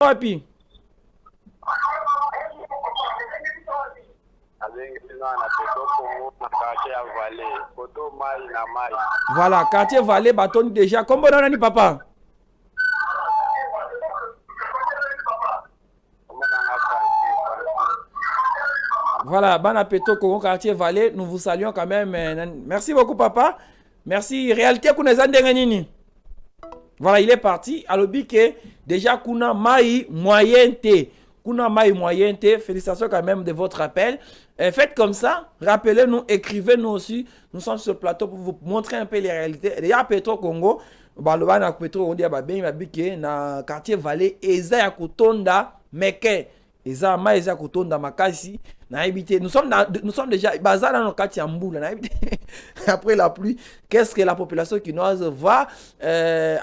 Wapi? Voilà, quartier Vallée, bâton déjà. Comment on a dit, papa? Voilà, bon appétit au quartier Vallée. Nous vous saluons quand même. Merci beaucoup, papa. Merci. Réalité, qu'on est en voilà, il est parti. Alors, que déjà, kuna mai moyen T. Kuna mai moyen T. Félicitations quand même de votre appel. Faites comme ça. Rappelez-nous, écrivez-nous aussi. Nous sommes sur le plateau pour vous montrer un peu les réalités. Déjà, Petro Congo. Baloba na Petro, on dit, na quartier Vallée. Eza ya kutonda meke. Eza ma eza kutonda makasi. Nous sommes déjà basés dans nos quartiers en boule. Après la pluie, qu'est-ce que la population quinoise va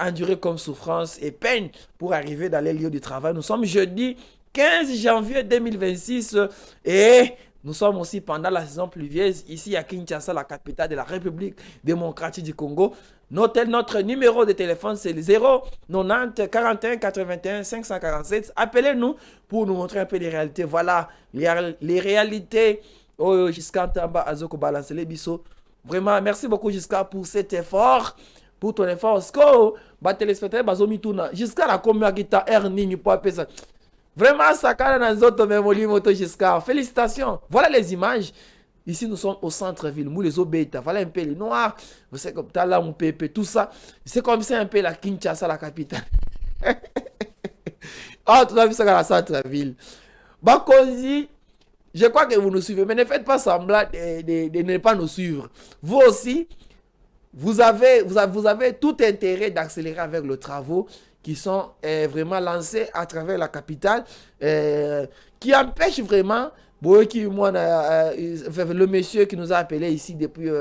endurer comme souffrance et peine pour arriver dans les lieux du travail. Nous sommes jeudi 15 janvier 2026 et nous sommes aussi pendant la saison pluvieuse ici à Kinshasa, la capitale de la République démocratique du Congo. Notre numéro de téléphone, c'est le 090 41 81 547. Appelez-nous pour nous montrer un peu les réalités. Voilà, les réalités. Oh, jusqu'à Tamba, Azoko Balance les bisous. Vraiment, merci beaucoup Jusqu'à pour cet effort. Pour ton effort. Jusqu'à la combien qui t'a erni pour appeler ça. Vraiment, ça quand dans autres même moto Jusqu'à. Félicitations. Voilà les images. Ici, nous sommes au centre-ville. Nous, les Obéta. Voilà un peu les Noirs. Vous savez, comme là, mon pépé, tout ça. C'est comme ça un peu la Kinshasa, la capitale. Ah, tu as vu ça dans la centre-ville. Bakonzi, je crois que vous nous suivez, mais ne faites pas semblant de ne pas nous suivre. Vous aussi, vous avez tout intérêt d'accélérer avec les travaux qui sont vraiment lancés à travers la capitale, qui empêchent vraiment le monsieur qui nous a appelé ici depuis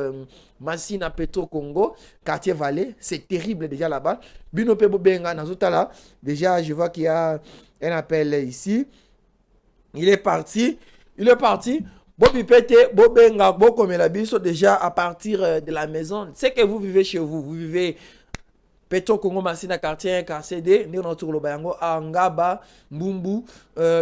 Massina Petro Congo, quartier Vallée, c'est terrible déjà là-bas. Bino Pebo Benga Nazutala, déjà je vois qu'il y a un appel ici. Il est parti. Il est parti. Bobi Pete, Bobenga, Bokomela Biso, déjà à partir de la maison. C'est que vous vivez chez vous. Vous vivez Petro Congo Masina quartier 1, quartier D, Néonotour Lobayango, Angaba, Mbumbu,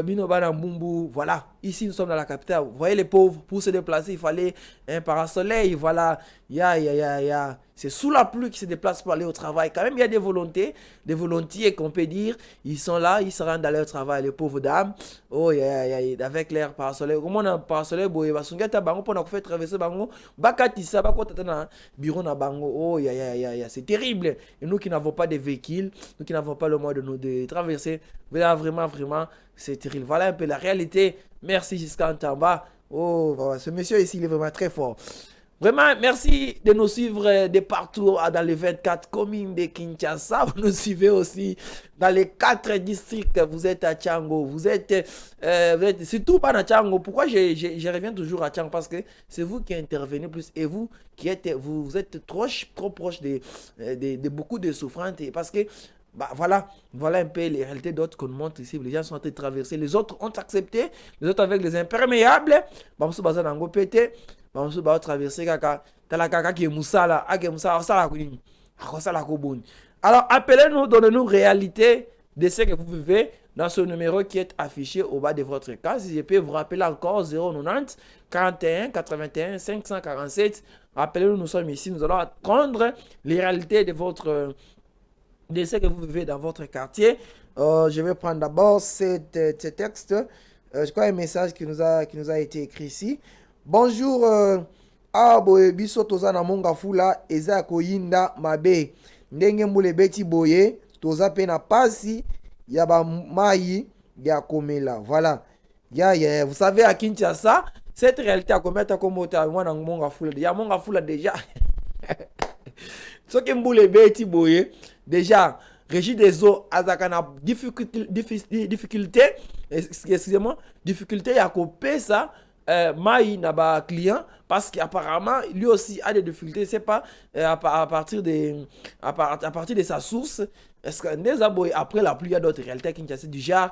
Binobana Mbumbu. Voilà. Ici, nous sommes dans la capitale. Vous voyez les pauvres, pour se déplacer, il fallait un parasoleil. Voilà. Ya. C'est sous la pluie qu'ils se déplacent pour aller au travail. Quand même, il y a des volontiers qu'on peut dire. Ils sont là, ils se rendent à leur travail, les pauvres dames. Oh, avec l'air parasoleil. Comment on a un parasoleil, boy, basungeta bango pour nous faire traverser bango. Bakatissa, bakota na bureau na bango. Oh, c'est terrible. Et nous qui n'avons pas de véhicules, nous qui n'avons pas le moyen de nous de traverser, vraiment, c'est terrible. Voilà un peu la réalité. Merci jusqu'à Ntamba. Oh, voilà. Ce monsieur ici, il est vraiment très fort. Vraiment, merci de nous suivre de partout dans les 24 communes de Kinshasa. Vous nous suivez aussi dans les 4 districts. Vous êtes à Tchango. Vous êtes surtout pas à Tchango. Pourquoi je reviens toujours à Tchango? Parce que c'est vous qui intervenez plus et vous qui êtes, vous êtes trop proche de beaucoup de souffrances. Parce que bah voilà un peu les réalités d'autres qu'on montre ici. Les gens sont en train de traverser. Les autres ont accepté. Les autres avec les imperméables. Bah, on se base dans pété. Bah, on se base traverser kaka. T'as la kaka qui est moussala. Ah, qui est moussala. Ça la kuni. Ah, ça la kobuni. Alors, appelez-nous, donnez-nous réalité de ce que vous vivez dans ce numéro qui est affiché au bas de votre case. Si je peux vous rappeler encore 090 41 81 547. Rappelez-nous, nous sommes ici. Nous allons apprendre les réalités de votre de ce que vous vivez dans votre quartier. Je vais prendre d'abord ce texte. Je crois un message qui nous a été écrit ici. Bonjour. Boye biso toza na monga fula eza koyinda mabe. Ndenge mbule beti boye toza pe na pasi ya ba mai ya komela. Voilà. Vous savez à Kinshasa, cette réalité a commettre comme mota mwana monga fula. Ya monga fula déjà. Ce qui mbule beti boye déjà Régie des eaux azakana difficulté excusez-moi difficulté à couper ça mai na ba client parce qu'apparemment lui aussi a des difficultés c'est pas à partir à partir de sa source est-ce que après la pluie il y a d'autres réalités qui du genre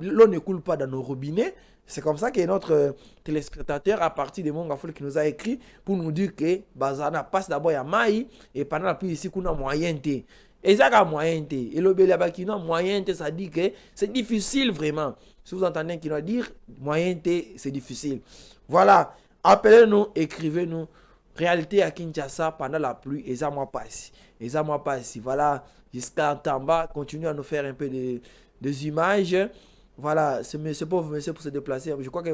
l'eau ne coule pas dans nos robinets. C'est comme ça que notre téléspectateur à partir de Mongafol qui nous a écrit pour nous dire que Bazana passe d'abord à Maï et pendant la pluie ici qu'on a moyen. Et ça a moyen. Et le Belabakino, moyen, ça dit que c'est difficile vraiment. Si vous entendez qui doit dire moyen, c'est difficile. Voilà. Appelez-nous, écrivez-nous. Réalité à Kinshasa pendant la pluie, et ça moi passe. Et ça moi passe. Voilà. Jusqu'à Tamba, continue à nous faire un peu des images. Voilà. Ce pauvre monsieur pour se déplacer. Je crois que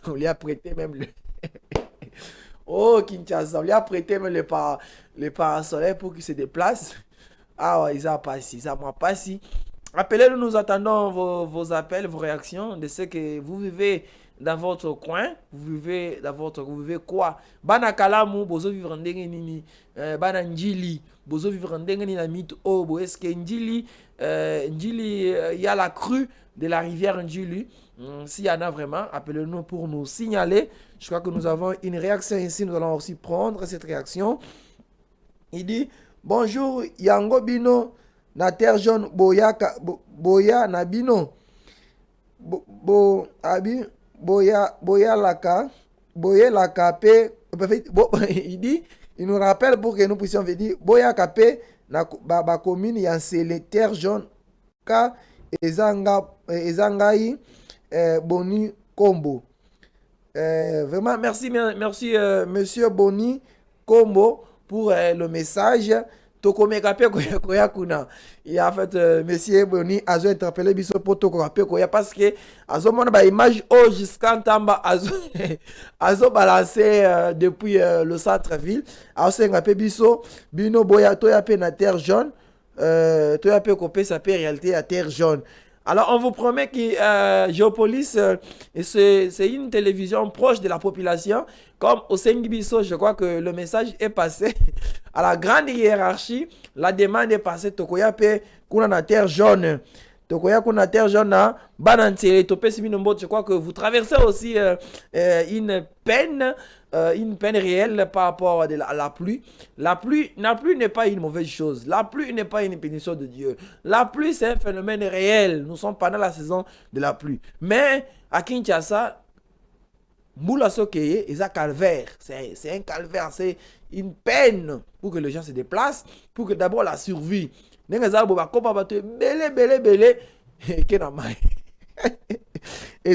on lui a prêté même le. Oh, Kinshasa, on lui a prêté même les parasols pour qu'il se déplace. Ah ouais, ils ont passé, ils ont passé. Appelez-nous, nous attendons vos appels, vos réactions de ce que vous vivez dans votre coin. Vous vivez quoi? Bana kalamu, bozo vivre ndenge nini? Bana njili, bozo vivre ndenge nini na mythe obo? Est-ce que njili, il y a la crue de la rivière Njili? S'il y en a vraiment, appelez-nous pour nous signaler. Je crois que nous avons une réaction ici. Nous allons aussi prendre cette réaction. Il dit bonjour Yango Bino na terre jaune boya na bino boya laka pe. Il dit, il nous rappelle pour que nous puissions venir boya kapé na ba commune yansele terre jaune ka ezangai Boni Kombo. Vraiment, merci monsieur Boni Kombo pour le message. Tokomekape koya kuna. Et en fait, monsieur Boni a interpellé biso pour tokomekape koya parce que azo mona ba image au jusqu'en Tamba azo balancer depuis le centre-ville. Azo ngape biso bino boya toya pe na terre jaune. Toya pe kopé sa pe réalité à terre jaune. Alors, on vous promet que Géopolis, c'est une télévision proche de la population. Comme au Sengibiso, je crois que le message est passé à la grande hiérarchie. La demande est passée. Tokoya pe kuna na terre jaune. Tokoya kuna terre jaune na banantiere topé siminombo. Je crois que vous traversez aussi une peine réelle par rapport à la pluie. La pluie n'est pas une mauvaise chose. La pluie n'est pas une pénition de Dieu. La pluie, c'est un phénomène réel. Nous sommes pendant la saison de la pluie. Mais à Kinshasa, Moula Sokeye, c'est un calvaire. C'est un calvaire. C'est une peine pour que les gens se déplacent, pour que d'abord la survie. Et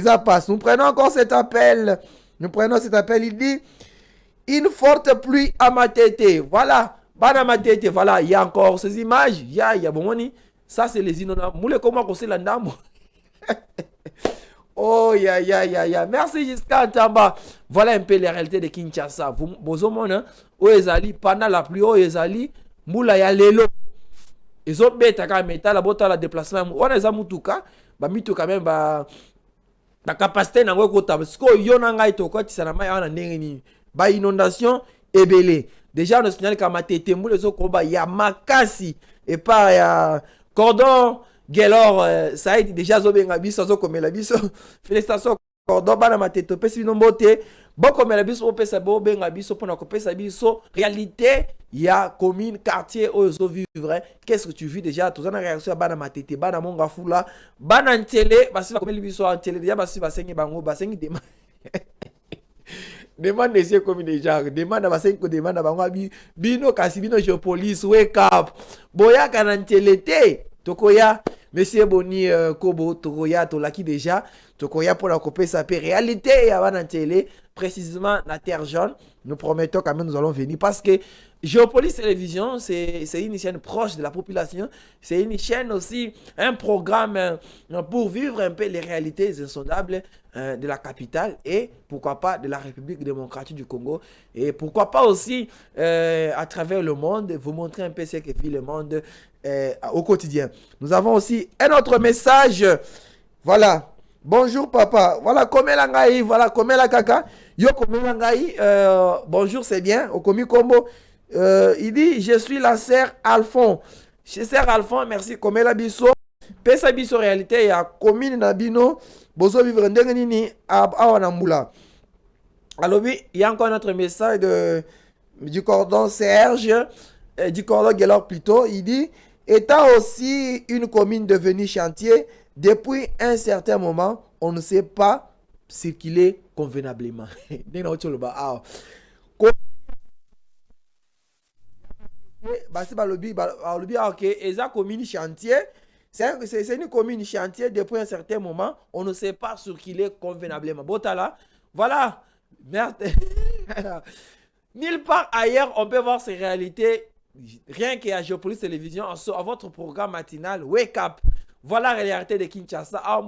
ça passe. Nous prenons encore cet appel. Il dit une forte pluie à Matete. Voilà. Bana Matete. Voilà. Il y a encore ces images. Il y a bon moni. Ça, c'est les inondations. Moule comment qu'on sait l'andamo. Oh, ya. Merci jusqu'à Tamba. Voilà un peu les réalités de Kinshasa. Vous avez Oezali, pendant la pluie, Oezali, Moula ya lelo. Les autres bêtes, quand même, la botte à la déplacement. On a des mutouka. Bah, mituka même, bah. La capacité na ngokota parce que yona ngai to kwa tisana mai ana ndenge ba inondation ebele déjà on signale ka matete mbule zo ko ba ya makasi et pas ya cordon gelor ça a été déjà zo benga biso zo komela biso félicitations cordon bana matete pesi bino mbote bokomela biso opesa bo benga biso pona kopesa biso réalité ya commune quartier ozo vivre. Qu'est-ce que tu vis déjà? Tous en réaction à bana matete bana monga fula bana ntele basi komeli biso ntele déjà basi basengi bango basengi demande demande des commune déjà demande basengi ko demande bango bino kasi bino Géopolis wake up boya kana ntele te tokoya monsieur Boni Kobo tokoya tolaki déjà tokoya pour la couper sa paix réalité ya bana ntele précisément la terre jaune. Nous promettons quand même nous allons venir parce que Géopolis Télévision, c'est une chaîne proche de la population. C'est une chaîne aussi, un programme pour vivre un peu les réalités insondables de la capitale et pourquoi pas de la République démocratique du Congo. Et pourquoi pas aussi à travers le monde, vous montrer un peu ce que vit le monde au quotidien. Nous avons aussi un autre message. Voilà. Bonjour papa. Voilà, Komela Ngai. Voilà, Komela Kaka. Yo Komela Ngai. Bonjour, c'est bien. Okomi Kombo. Il dit, je suis la sœur Alphon. Sœur Alphon, merci. Komela Biso. Pesa Biso réalité. Ya commune Nabino. Bozo vivre ndenge nini awa na mbula. Alors oui, il y a encore notre message du cordon Serge. Du cordon Guélor plutôt. Il dit, étant aussi une commune devenue chantier, depuis un certain moment, on ne sait pas circuler convenablement. basi balobi ok eza commune chantier. C'est une commune chantier depuis un certain moment. On ne sait pas circuler convenablement. Botala, voilà. Merde. Nulle part ailleurs, on peut voir ces réalités. Rien qu'à Géopolice Télévision, à votre programme matinal, Wake Up. Voilà la réalité de Kinshasa. Ah,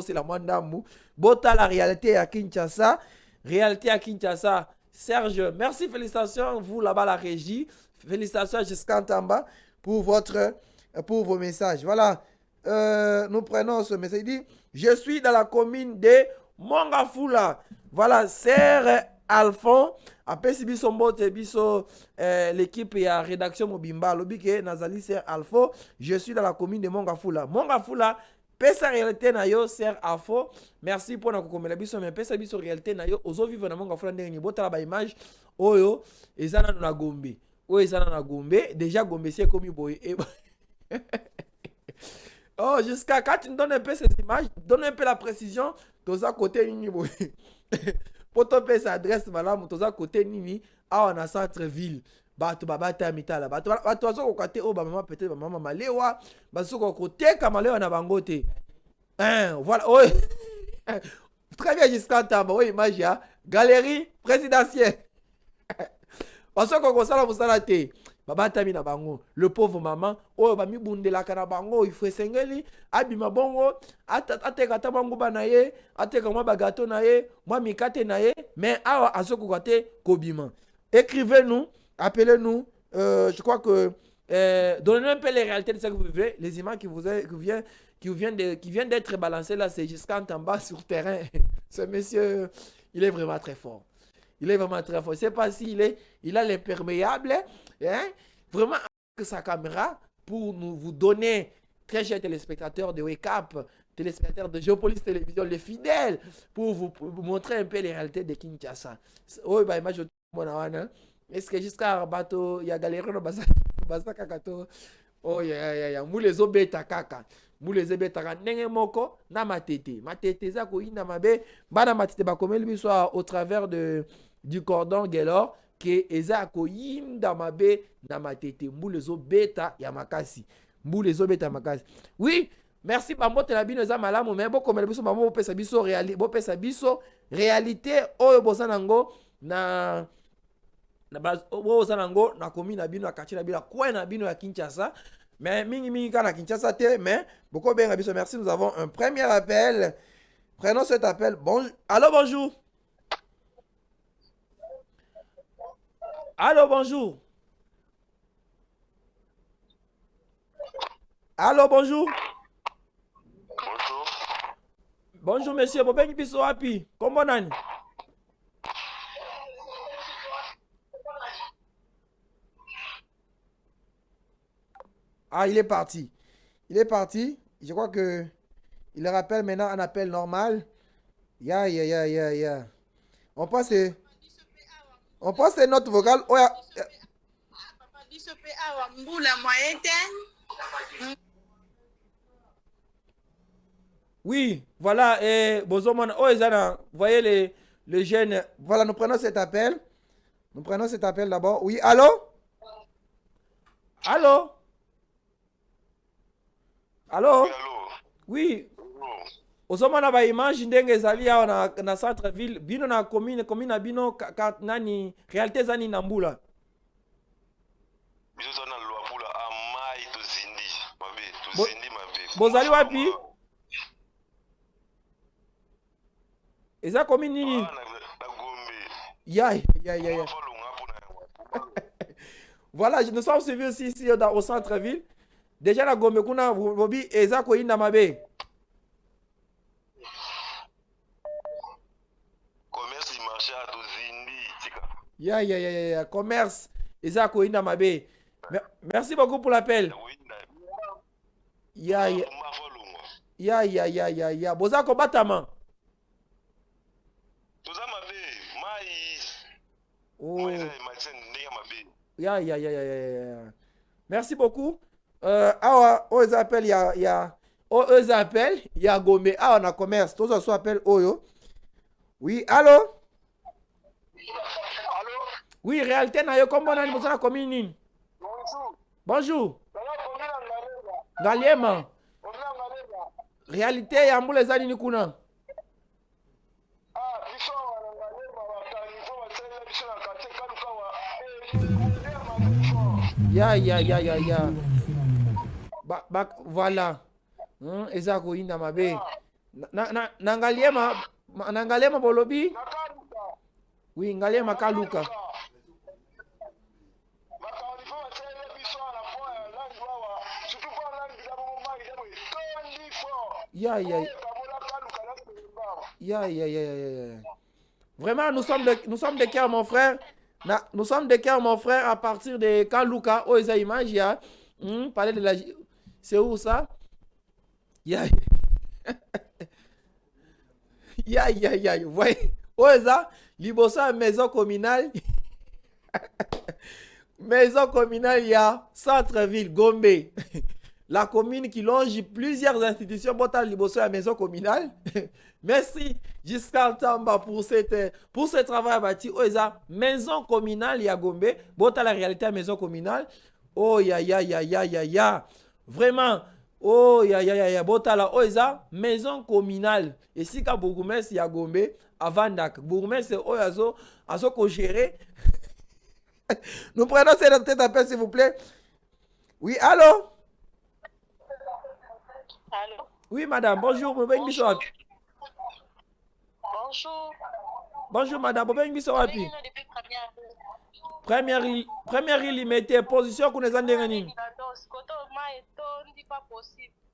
c'est la mandamou. Bota la réalité à Kinshasa. Réalité à Kinshasa. Serge, merci, félicitations, vous là-bas, la régie. Félicitations jusqu'en Tamba pour vos messages. Voilà. Nous prenons ce message. Il dit, je suis dans la commune de Mongafula. Voilà, Serre Alphon. Après, si biso mbote biso l'équipe et la rédaction Mobimba, lobike Nazali Serre Alphon. Je suis dans la commune de Mongafula. Mongafula, pesa réalité na yo Serre Alphon. Merci pour na kokomela biso, mais pesa biso réalité na yo. Ozo vivre na Mongafula ndenge bota ba image oyo ezana na Gombe. Oyo ezana na Gombe. Déjà Gombe c'est comme boy. Oh, jusqu'à quand tu nous donnes un peu ces images, donne un peu la précision, tous à côté nini boy. Pour ton pays s'adresse madame, tous à côté nini, ah on a centre-ville. Bato babata mitala. Bato azo côté oh ba maman peut-être maman malewa, baso côté kamalewa na bangote. Voilà. Oh. Très bien jusqu'à temps, oui image ya galerie présidentielle. Parce qu'on sala musala te. Babatami na bango, le pauvre maman, oh ba mi bundelaka na bango, il faut sengeli, abima bongo, ateka ta bango banaye, ateka mwa bagato naye, mwa mikate naye, mais awa azoko kate kobima. Écrivez-nous, appelez-nous, je crois que donnez un peu les réalités de ce que vous vivez, les images qui viennent d'être balancées là, c'est jusqu'en bas sur terrain. Ce monsieur, il est vraiment très fort. Il est vraiment très fort. Je ne sais pas s'il il a l'imperméable, hein, vraiment avec sa caméra pour vous donner, très chers téléspectateurs de Wake Up, téléspectateurs de Géopolice Télévision, les fidèles, pour vous montrer un peu les réalités de Kinshasa. Oh, bah, image est-ce que jusqu'à Rabato, il y a galéré dans Bazaka Kato? Oh, ya. Moulez obeta kaka. Moulez obeta kaka. Nenge moko, na matete. Matete, za ko ina mabe. Bana matete, ba komeli biso au travers du cordon Gelor. Que eza ko yinda mabe na matete. Moulez obeta ya makasi. Moulez obeta makasi. Oui, merci, Bambote na bino eza malamu. Mais bon, comme biso, maman, pesa biso réalité. Oyo bosanango na. Na commune na bino na quartier na bino coin na bino ya Kinshasa mais mingi kana Kinshasa te mais beaucoup bien biso. Merci, nous avons un premier appel. Prenons cet appel. Bon, allô, bonjour. Allô, bonjour. Allô, bonjour. Bonjour. Bonjour monsieur, bobengi biso wapi? Kombo nani? Ah, il est parti. Il est parti. Je crois que il rappelle maintenant un appel normal. Ya. On passe notre vocale. Oh, ya. Oui, voilà. Bozomon, oh, Ezana, vous voyez les jeunes. Voilà, nous prenons cet appel. Nous prenons cet appel d'abord. Oui, allô? Allô? Allô? Oui, allô? Oui. Ozomona ba image ndenge ezali awa na centre ville bino na commune na bino nani réalité zani na mbula. Biso na Luapula amai tozindi mabe. Bozali wapi? Eza commune nini? Na Gombe. Ya. Voilà, nous sommes suivis aussi ici au centre-ville. Déjà la Gombe kuna bobi eza ko inda mabe. Commerce marché à tozindi tika. Ya. Commerce eza ko inda mabe. Merci beaucoup pour l'appel. Ya. Boza ko batama. Toza mabe, mai. Oh. Ya. Merci beaucoup. Awa, aux appels, il y a Gombe. Ah, on a commerce. Tous on appelle Oyo. Oui, allô? Allô? Oui, réalité, na yo, comment on a une commune? Bonjour. Bonjour. Ngaliema. Réalité ya mbule zani ni kuna. Ya. Voilà. Eza ko inda mabe. Nangaliema bolobi. Oui, ngaliema kaluka. Ya. Vraiment, nous sommes de cœur, mon frère. Nous sommes de cœur, mon frère, à partir de Kaluka. Oh, ils ont image, ya. Parler de la... C'est où ça? Ya. Vous voyez? Oh, ça, Libosa, maison communale. Maison communale, il y a centre-ville, Gombe. La commune qui longe plusieurs institutions. Bota Liboso, la maison communale. Merci, Giscard Tamba, pour ce travail bâti. Oh, ça, maison communale, il y a Gombe. Bota la réalité à maison communale. Oh, ya. Vraiment. Oh, ya. Bota la, oh, ça, maison communale. Et si ka Bourgmestre, il y a Gombe. Avant dak. Bourgmestre, oh, azo ko gérer. Nous prenons cette tête d'appel, s'il vous plaît. Oui, allô? Allô? Oui, madame, bonjour. Bonjour. Bonjour, madame. Première illimitée. Position qu'on est en dernier.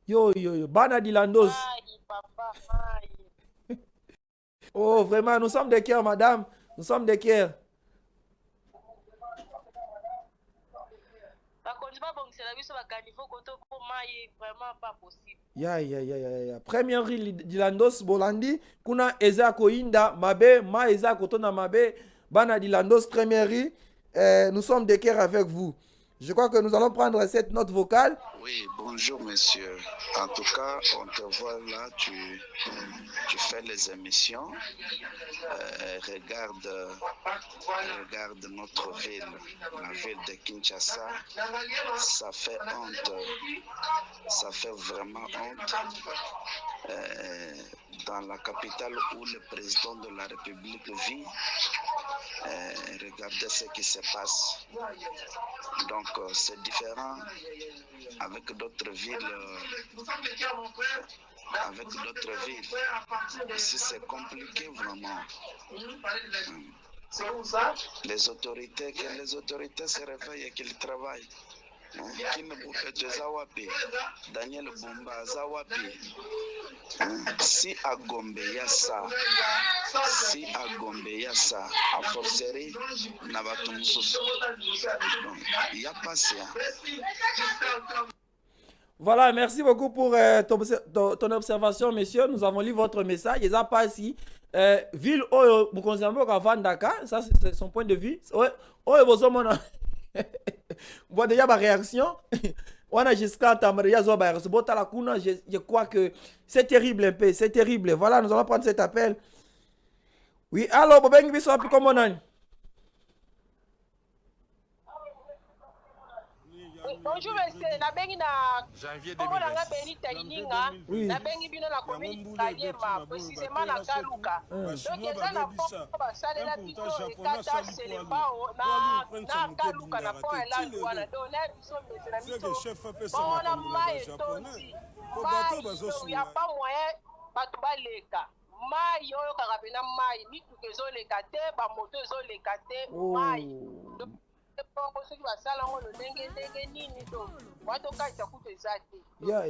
Yo. Bana Dilandos. Oh, vraiment, nous sommes de cœur, madame. Nous sommes de cœur. Ya. Première Dilandos Bolandi. Kuna eza koinda mabe. Ma eza kotona mabe. Bana Dilandos première. Nous sommes de cœur avec vous. Je crois que nous allons prendre cette note vocale. Oui, bonjour monsieur. En tout cas, on te voit là, tu fais les émissions. Regarde notre ville, la ville de Kinshasa. Ça fait honte. Ça fait vraiment honte. Dans la capitale où le président de la République vit, regardez ce qui se passe. Donc c'est différent avec d'autres villes. Ici c'est compliqué vraiment. Les autorités se réveillent et qu'ils travaillent. Daniel Bumba Zawapi. Si à Gombe yasa, à forcerie Nabatumsus. Il y a pas ça. Voilà, merci beaucoup pour ton observation, monsieur. Nous avons lu votre message. Il n'y a pas ici. Ville où vous considérez qu'avant Dakar, ça c'est son point de vue. Bon, déjà ma réaction. On a jusqu'à je crois que c'est terrible un peu, c'est terrible. Voilà, nous allons prendre cet appel. Oui, allô, Bobeng Biso, comment on a? Bonjour monsieur, na bengi na Kongo nanga Benita Ininga, na bengi bino na commune Kayema, précisément na Kaluka. Donc eza na pont basalela biso ekata selembao na Kaluka na pont elali wana. Donc na biso mese na biso bona mai etondi. Mai ya pas moyen bato baleka. Mai oyo kaka pena mai mituka ezoleka te, bamoto ezoleka te, mai. Soki basala ngo ndenge nini to watokatisa kutu eza te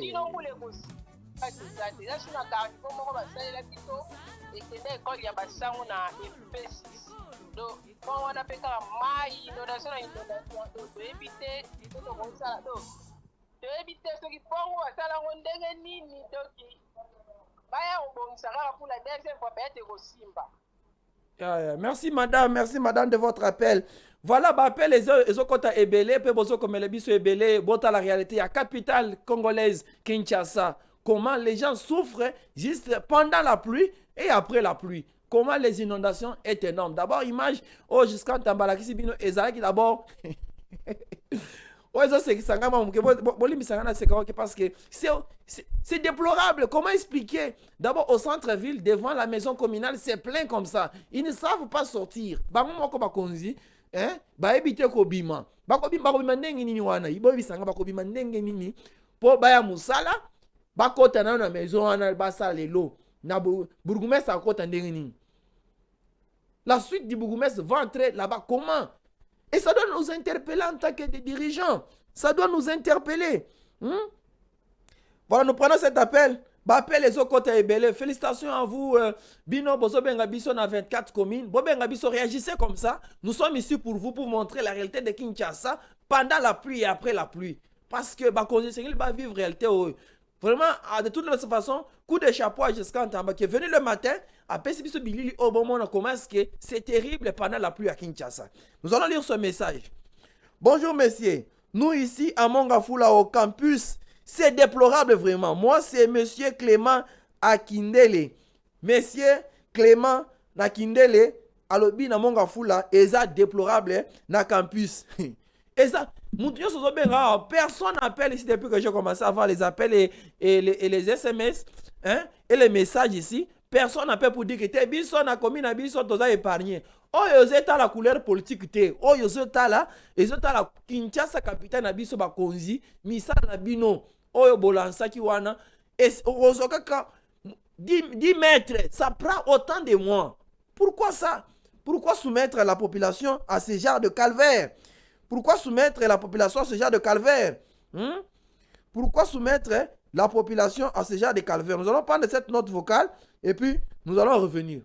tino ngule kosika eza te eza suna carnivo moko basalela biso ekende ekole ya basango na EP6 do mpo wana mpe kaka mai inondation na inondation toyebi te tokosala do toyebi te soki mpongo basala ngo ndenge nini toki baya kobongisa kaka pour la deuxième fois bayete kosimba. Merci madame de votre appel. Voilà, appel les autres ebele, pe bozo comme les biso ebele, bota la réalité à capitale congolaise Kinshasa. Comment les gens souffrent juste pendant la pluie et après la pluie. Comment les inondations est énorme. D'abord image jusqu'à Tambalaki Sibino Ezaki d'abord. Ouais, ça c'est ça parce que c'est déplorable. Comment expliquer? D'abord au centre-ville, devant la maison communale, c'est plein comme ça. Ils ne savent pas sortir. Bango moko bakonzi, hein? Ba ebite ko bima. Bakobima ndenge nini wana. Ibo bisanga bakobima ndenge nini. Po baya musala, bakota na maison wana basala lelo. Na bourgmestre akota ndenge nini. La suite du bourgmestre va entrer là-bas comment? Et ça doit nous interpeller en tant que des dirigeants. Ça doit nous interpeller. Voilà, nous prenons cet appel. Appel les autres côtés Ebele. Félicitations à vous. Bino, Bozo Bengabiso, na 24 communes. Bo Bengabiso, réagissez comme ça. Nous sommes ici pour vous, pour montrer la réalité de Kinshasa pendant la pluie et après la pluie. Parce que il va vivre réalité. Vraiment, de toute façon, coup de chapeau à Jessica Ntamba qui est venu le matin. Après, c'est terrible pendant la pluie à Kinshasa. Nous allons lire ce message. Bonjour messieurs, nous ici à Mongafula au campus, c'est déplorable vraiment. Moi c'est monsieur Clément Akindele. Monsieur Clément Akindele, alobi na Mongafula, eza déplorable na campus. Personne n'appelle ici depuis que j'ai commencé à voir les appels et les SMS, hein, et les messages ici. Personne n'appelle pour dire que t'es biso na commune na biso toza épargné. Oh yozeta la couleur politique te. Oh yozeta la Kinshasa capitaine na biso bakonzi misa na bino. Oh yo bolansa ki wana et ozokaka 10 mètres, ça prend autant de mois. Pourquoi ça? Pourquoi soumettre la population à ce genre de calvaire? Pourquoi soumettre la population à ce genre de calvaire? Pourquoi soumettre la population à ce genre de calvaire? Nous allons prendre cette note vocale et puis nous allons revenir.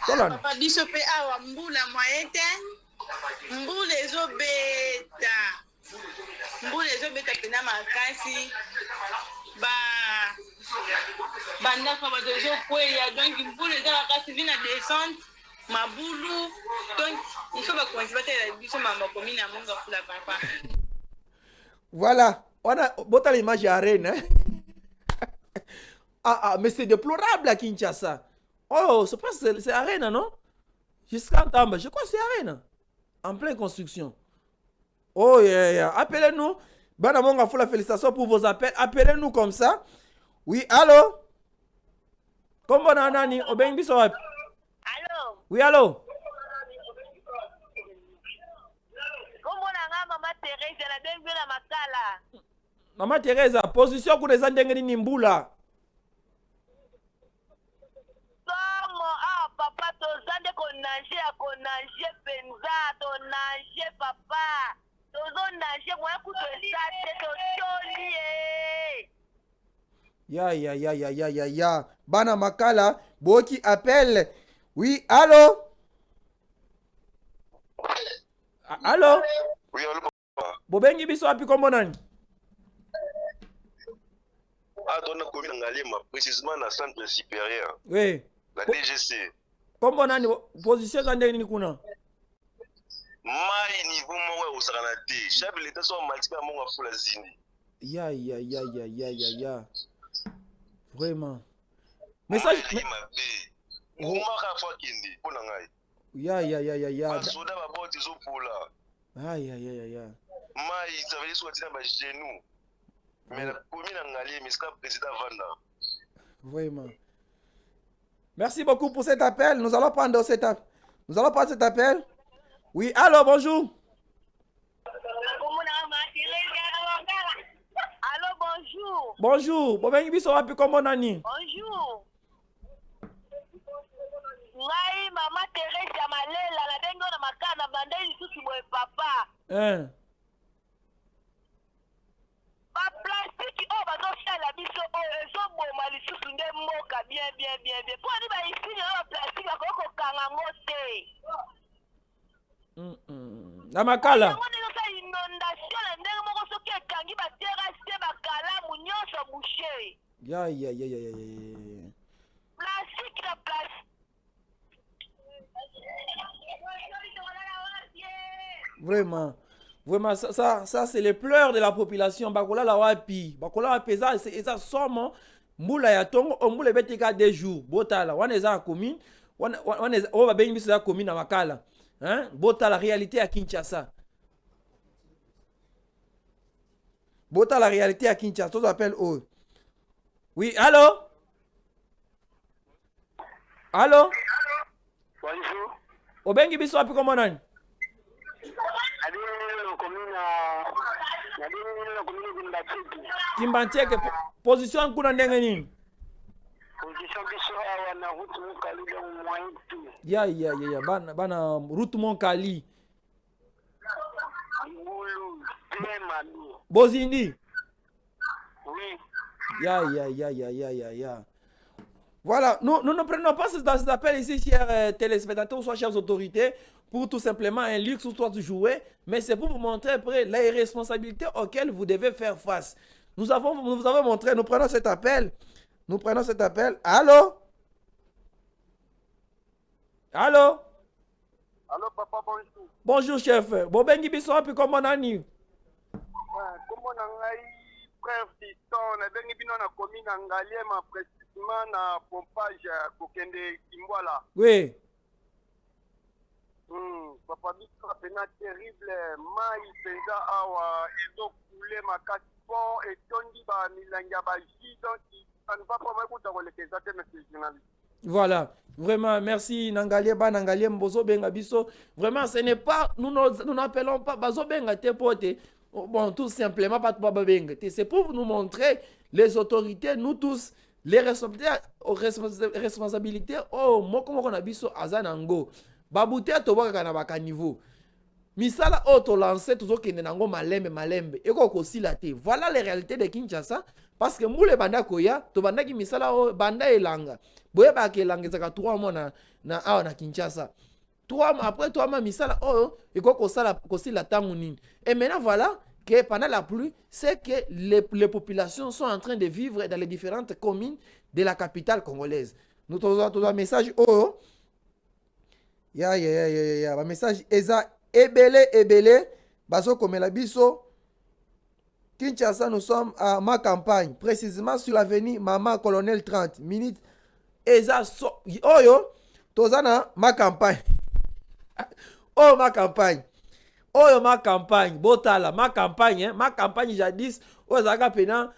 Papa biso pe awa mbula moyete mbula ezobeta pena makasi bandako badozo kweya donc mbula eza makasi vina descente mabulu donc il faut bakonzi batela biso makomi na Mongafula papa. Voilà, on a bota l'image à Rennes. Mais c'est déplorable à Kinshasa. Oh, c'est Arena, non? Jusqu'à Tamba, je crois que c'est Arena. En pleine construction. Oh, yeah. Appelez-nous. Bana Mongafula, félicitations pour vos appels. Appelez-nous comme ça. Oui, allô? Comment on a dit? Allô? Oui, allô? Comment on a Maman Thérèse, la dengue la makala. Maman Thérèse, position pour les andengeni nimbula. Papa, tozande konanje penza, tonanje papa. Tozo nanje moi kuto sate totoli. Ya. Bana makala, boki appelle. Oui, allô? Allô? Oui, allô, papa. Bobengi biso api kombo nani? Donna commune Ngalema, précisément dans le centre supérieur. Oui. La DGC. Kombo nani position za ndenge nini kuna? Mai niveau mwa usakana te. Chef l'état so multiple à Mongafula zini. Ya. Vraiment. Message Ngumaka fa kindi pona ngai. Ya. Basoda ba boti zo pola. Ya. Mai ça veut dire soit tina ba genou. Mais la commune Ngalema miska président Vanda. Vraiment. Merci beaucoup pour cet appel. Nous allons prendre cet appel. Oui, allô, bonjour. Allô, bonjour. Bonjour. Bonjour. Ngai Maman Thérèse ya malela la dengo na makana bandai lisusu boye papa. Plastique bazosala biso ezoboma lisusu nde mboka bien po ani baisini oyo plastique bakoki kokanga ngo te na makala yango ndenge osa inondation na ndenge moko soki ekangi baterase bakalamu nyonso bouche ya plastique na plastique. Vraiment, ça c'est les pleurs de la population. Bakola la wapi, ça somme mbula ya tongo, mbula betika 2 jours. Botala, waneza commune, waneza oba bengi biso ya commune na makala. Hein? Botala réalité à Kinshasa. Bota la réalité à Kinshasa. Tous appellent eux. Oui, allô? Allô? Bonjour. Obengi biso api comment on? Kimbancheke position kuna ndenge nini? Position biso awa na route Monkali dans moyen tout. Ya bana route Monkali. Ngulu Temali. Bozindi. Oui. Ya. Voilà, nous ne prenons pas ces appels ici, chers téléspectateurs, ou soit chers autorités, pour tout simplement un luxe ou soit de jouer, mais c'est pour vous montrer après les responsabilités auxquelles vous devez faire face. Nous vous avons montré, nous prenons cet appel. Allô? Allô? Allô, papa, bonjour. Bonjour, chef. Bobengi biso api comment nani? Comment on a frère Fiston, na bengi bino na commune Ngaliema précisément na pompage kokende Kimwala. Oui. Papa biso pena terrible mai penza awa ezo couler makasi pont et tondi ba milanga ba jidon qui ça ne va pas vraiment dans les questions monsieur journaliste. Voilà, vraiment, merci Nangalie Mbozo Benga Biso. Vraiment, ce n'est pas, nous n'appelons pas Bazo Benga Tepote. Bon, tout simplement, pas de Benga. C'est pour nous montrer les autorités, nous tous, les responsabilités. Oh, moi, comment on a Biso Azanango. Babouté Toba Kanabaka niveau. Misala auto lancé toujours qui nango malembe et ko silate. Voilà les réalités de Kinshasa parce que moule banda koya to banda ki misala o banda elanga. Boye ba ke elanga zaka 3 mois na Kinshasa. 3 mois après 3 mois misala o et ko sila tangu nini. Et maintenant voilà que pendant la pluie, c'est que les populations sont en train de vivre dans les différentes communes de la capitale congolaise. Nous avons un message oh ya un message eza Ebele, baso komela biso. Kinshasa, nous sommes à ma campagne, précisément sur l'avenue Maman Colonel 30 minutes. Eza so, oyo, tozana ma campagne. Oh ma campagne. Oyo ma campagne, botala ma campagne, hein? Ma campagne jadis, ozaka pena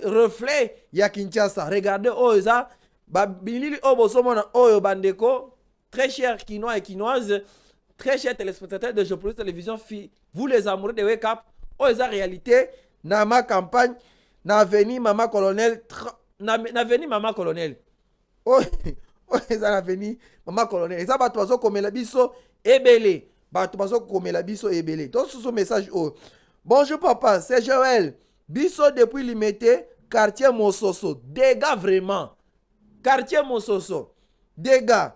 reflet ya Kinshasa. Regardez oza, babilili obosomona oyo bandeko, très cher Quinois et Quinoises. Très chers téléspectateurs de Jopolise Télévision, vous les amoureux de Wake Up, la réalité, dans ma campagne, na veni Maman Colonel, na veni Maman Colonel. Oh, na veni Maman Colonel. Ça va toi comme la biso ebele. Ba toi comme la biso ebele. Donc ce message oh. Bonjour papa, c'est Joël. Biso depuis limité, quartier Mososo. Dégâts vraiment. Quartier Mososo. Dégâts.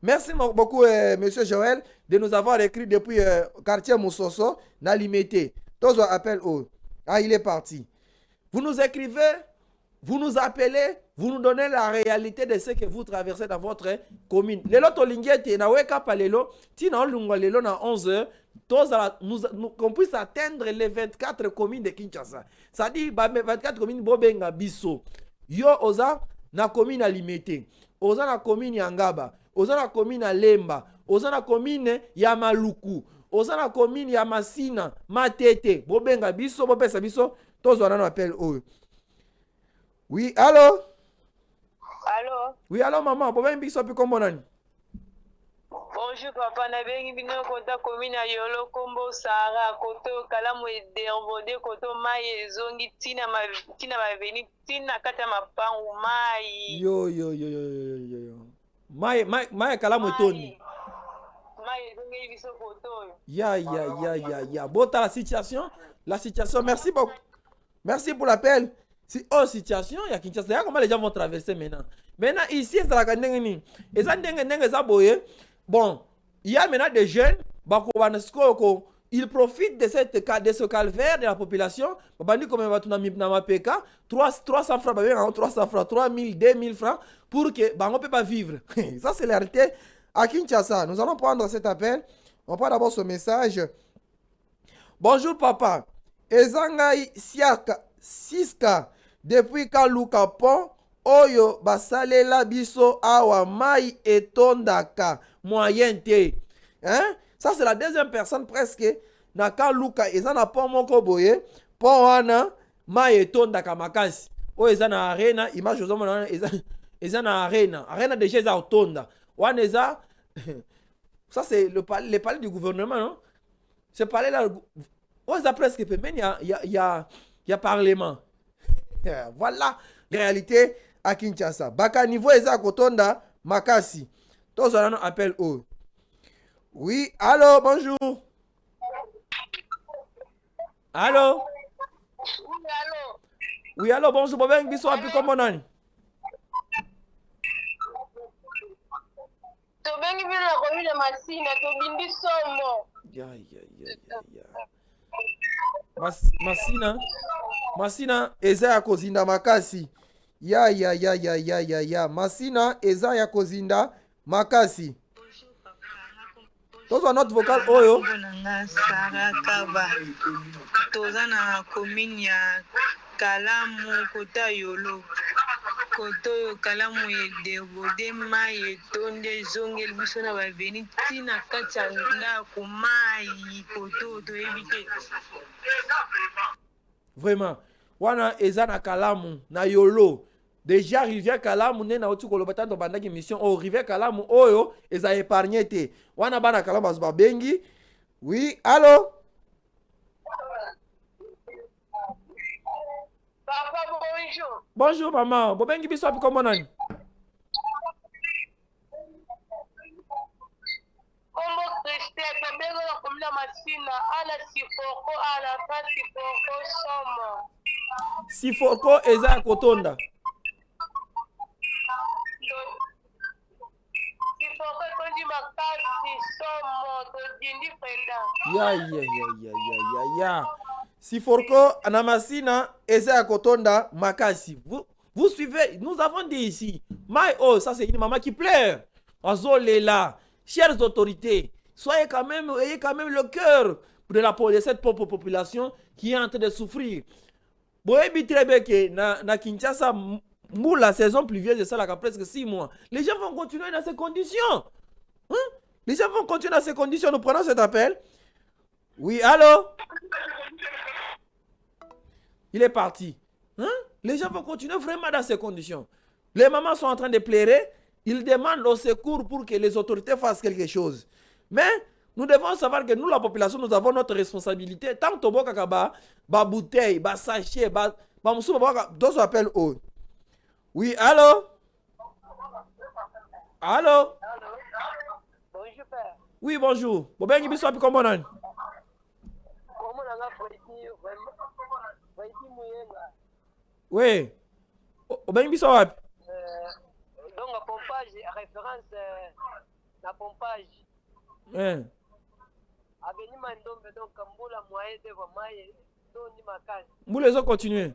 Merci beaucoup, monsieur Joël, de nous avoir écrit depuis quartier Moussoso, n'a limité. Tous appellent au. Ah, il est parti. Vous nous écrivez, vous nous appelez, vous nous donnez la réalité de ce que vous traversez dans votre commune. Lelo tolingete na weka pa lelo, tina olungo lelo na 11h, qu'on puisse atteindre les 24 communes de Kinshasa. Ça dit 24 communes bobenga biso. Yo oza na commune à limité. Oza na commune ya Ngaba. Oza na commune ya Lemba, oza na commune ya Maluku, oza na commune ya Masina, Matete, bobenga biso, bopesa biso, tozo wana appel oyo. Oui, allô? Allô? Oui, allô maman, bobenga biso pi kombo nani? Bonjour papa, na bengi bino kota commune ya Yolo Kombo Sahara, koto kalamu edervode, koto mai ezongi tina maveni, tina kata mapangu mai. Yo. Mai kalamu etoni. Ya. Bota la situation. Merci beaucoup. Merci pour l'appel. Si situation, il y a Kinshasa. Comment les gens vont traverser maintenant? Maintenant ici, c'est la kandengeni. Et ça ndenge za boye. Bon, il y a maintenant des jeunes ils profitent de ce calvaire de la population. Babandi comme na mapeka 300 francs, 300 francs, 3000, 2000 francs pour que on ne peut pas vivre. Ça c'est la réalité à Kinshasa. Nous allons prendre cet appel. On prend d'abord ce message. Bonjour papa. Ezangai Siska depuis Kaluka Pont oyo basalela biso awa mai etondaka moyen te. Hein? Ça c'est la deuxième personne presque na Kaluka ezana pont moko boye pont wana mai etondaka makasi oyo eza na arena image ozomona wana eza na arena déjà eza otonda wana eza ça c'est le palais du gouvernement non ce palais là oyo eza presque pembeni ya parlement voilà réalité à Kinshasa baka niveau eza kotonda makasi tozala no appel oyo. Oui, allô, bonjour. Allô? Oui, allô. Oui, allô, bonjour. Bobeng biso api comment nani? Tobengi bino na commune ya Masina, tobindi somo. Masina eza ya kozinda makasi. Masina eza ya kozinda makasi. Tozo notre vocal oyo. Toza na commune ya Kalamu kota yolo. Koto Kalamu edebode mai etonde zongeli biso na baveni tina kati ya ndako mai koto toyebi. Vraiment. Wana eza na Kalamu na yolo. Déjà rivière Kalamu ne na oti koloba tanto bandaki mission o rivière Kalamu oyo eza épargné te. Wana bana Kalamu azuba bengi. Oui, allô? Papa, bonjour. Bonjour maman. Bobengi biso api comment nani? Kombo Christelle, tobengo na commune ya Masina, ala sifoko ala pa sifoko somo. Sifoko eza ya kotonda. Sifoko tondi makasi somo, todindi kwenda. Ya. Sifoko na Masina eza ya kotonda makasi. Vous suivez, nous avons dit ici. Mai oh, ça c'est une maman qui pleure. Azolela. Chères autorités, ayez quand même le cœur de cette pauvre population qui est en train de souffrir. Boyebi très bien que na Kinshasa, la saison pluvieuse est ça presque 6 mois. Les gens vont continuer dans ces conditions. Hein? Les gens vont continuer dans ces conditions. Nous prenons cet appel. Oui, allô? Il est parti. Hein? Les gens vont continuer vraiment dans ces conditions. Les mamans sont en train de pleurer. Ils demandent au secours pour que les autorités fassent quelque chose. Mais nous devons savoir que nous, la population, nous avons notre responsabilité. Tant que ba bouteille, ba sachet, ba moussou, d'autres appellent eux. Oui, allô? Allô? Bonjour père. Oui, bonjour. Bobengi biso api comment on? Comment on a fait Muyenga? Oui. Bobengi biso api? Donc la pompage, référence la pompage. Aveni mandombe donc mbula moyen de vraiment doni makasi. Mbula zo continuer.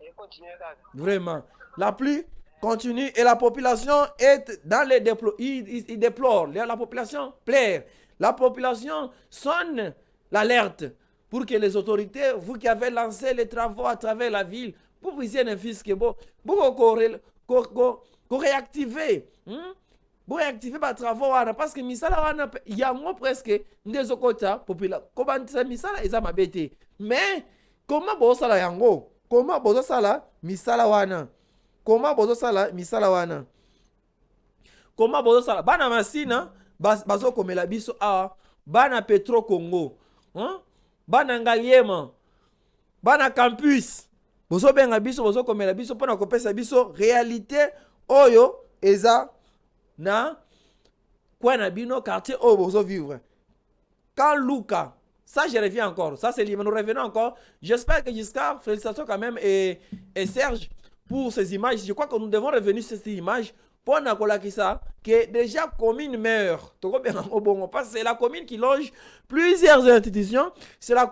Et continuer kaka. Vraiment. La pluie continue et la population est dans les il déplore. La population pleure. La population sonne l'alerte pour que les autorités, vous qui avez lancé les travaux à travers la ville, vous puissiez ne fils que bon, pour réactiver. Pour réactiver les travaux parce que misala wana yango presque ndezo kota popula kobandisa misala eza mabete. Mais comment bosala yango? Comment bosala misala wana? Comment bosala misala wana? Comment bosala bana Masina bazo komela biso a bana Petro Congo. Bana Ngaliema. Bana campus. Bozo benga biso bozo komela biso pona kopesa biso réalité oyo eza na quoi na bino quartier oyo bozo vivre. Quand Luka, ça je reviens encore, ça c'est libre, nous revenons encore. J'espère que Giscard, félicitations quand même et Serge pour ces images. Je crois que nous devons revenir sur ces images pour Nakolakisa que déjà commune meurt. Parce que c'est la commune qui loge plusieurs institutions, c'est la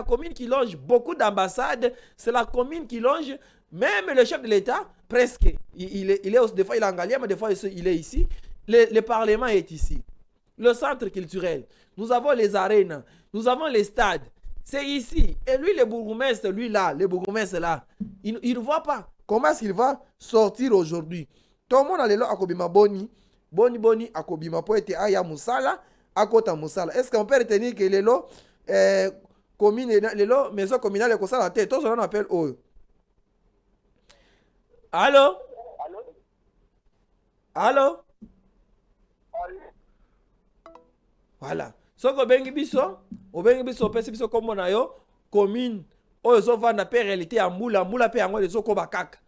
commune qui loge beaucoup d'ambassades, c'est la commune qui loge même le chef de l'État, presque. Il est des fois il est en Gallia, mais des fois il est ici. Le Parlement est ici. Le centre culturel. Nous avons les arènes. Nous avons les stades. C'est ici. Et lui, le bourgmestre, lui là, le bourgmestre là, il ne voit pas. Comment est-ce qu'il va sortir aujourd'hui? Tout le monde a l'élo akobima boni akobima po ete aya musala akota musala. Est-ce qu'on peut retenir que l'élo commune lelo maison communale ko sala te to on appelle oyo. Allô? Allô? Voilà. Soko bengi biso pesi biso kombo na yo commune oyo zo vanda pe réalité ya mbula pe yango lezo ko bakaka.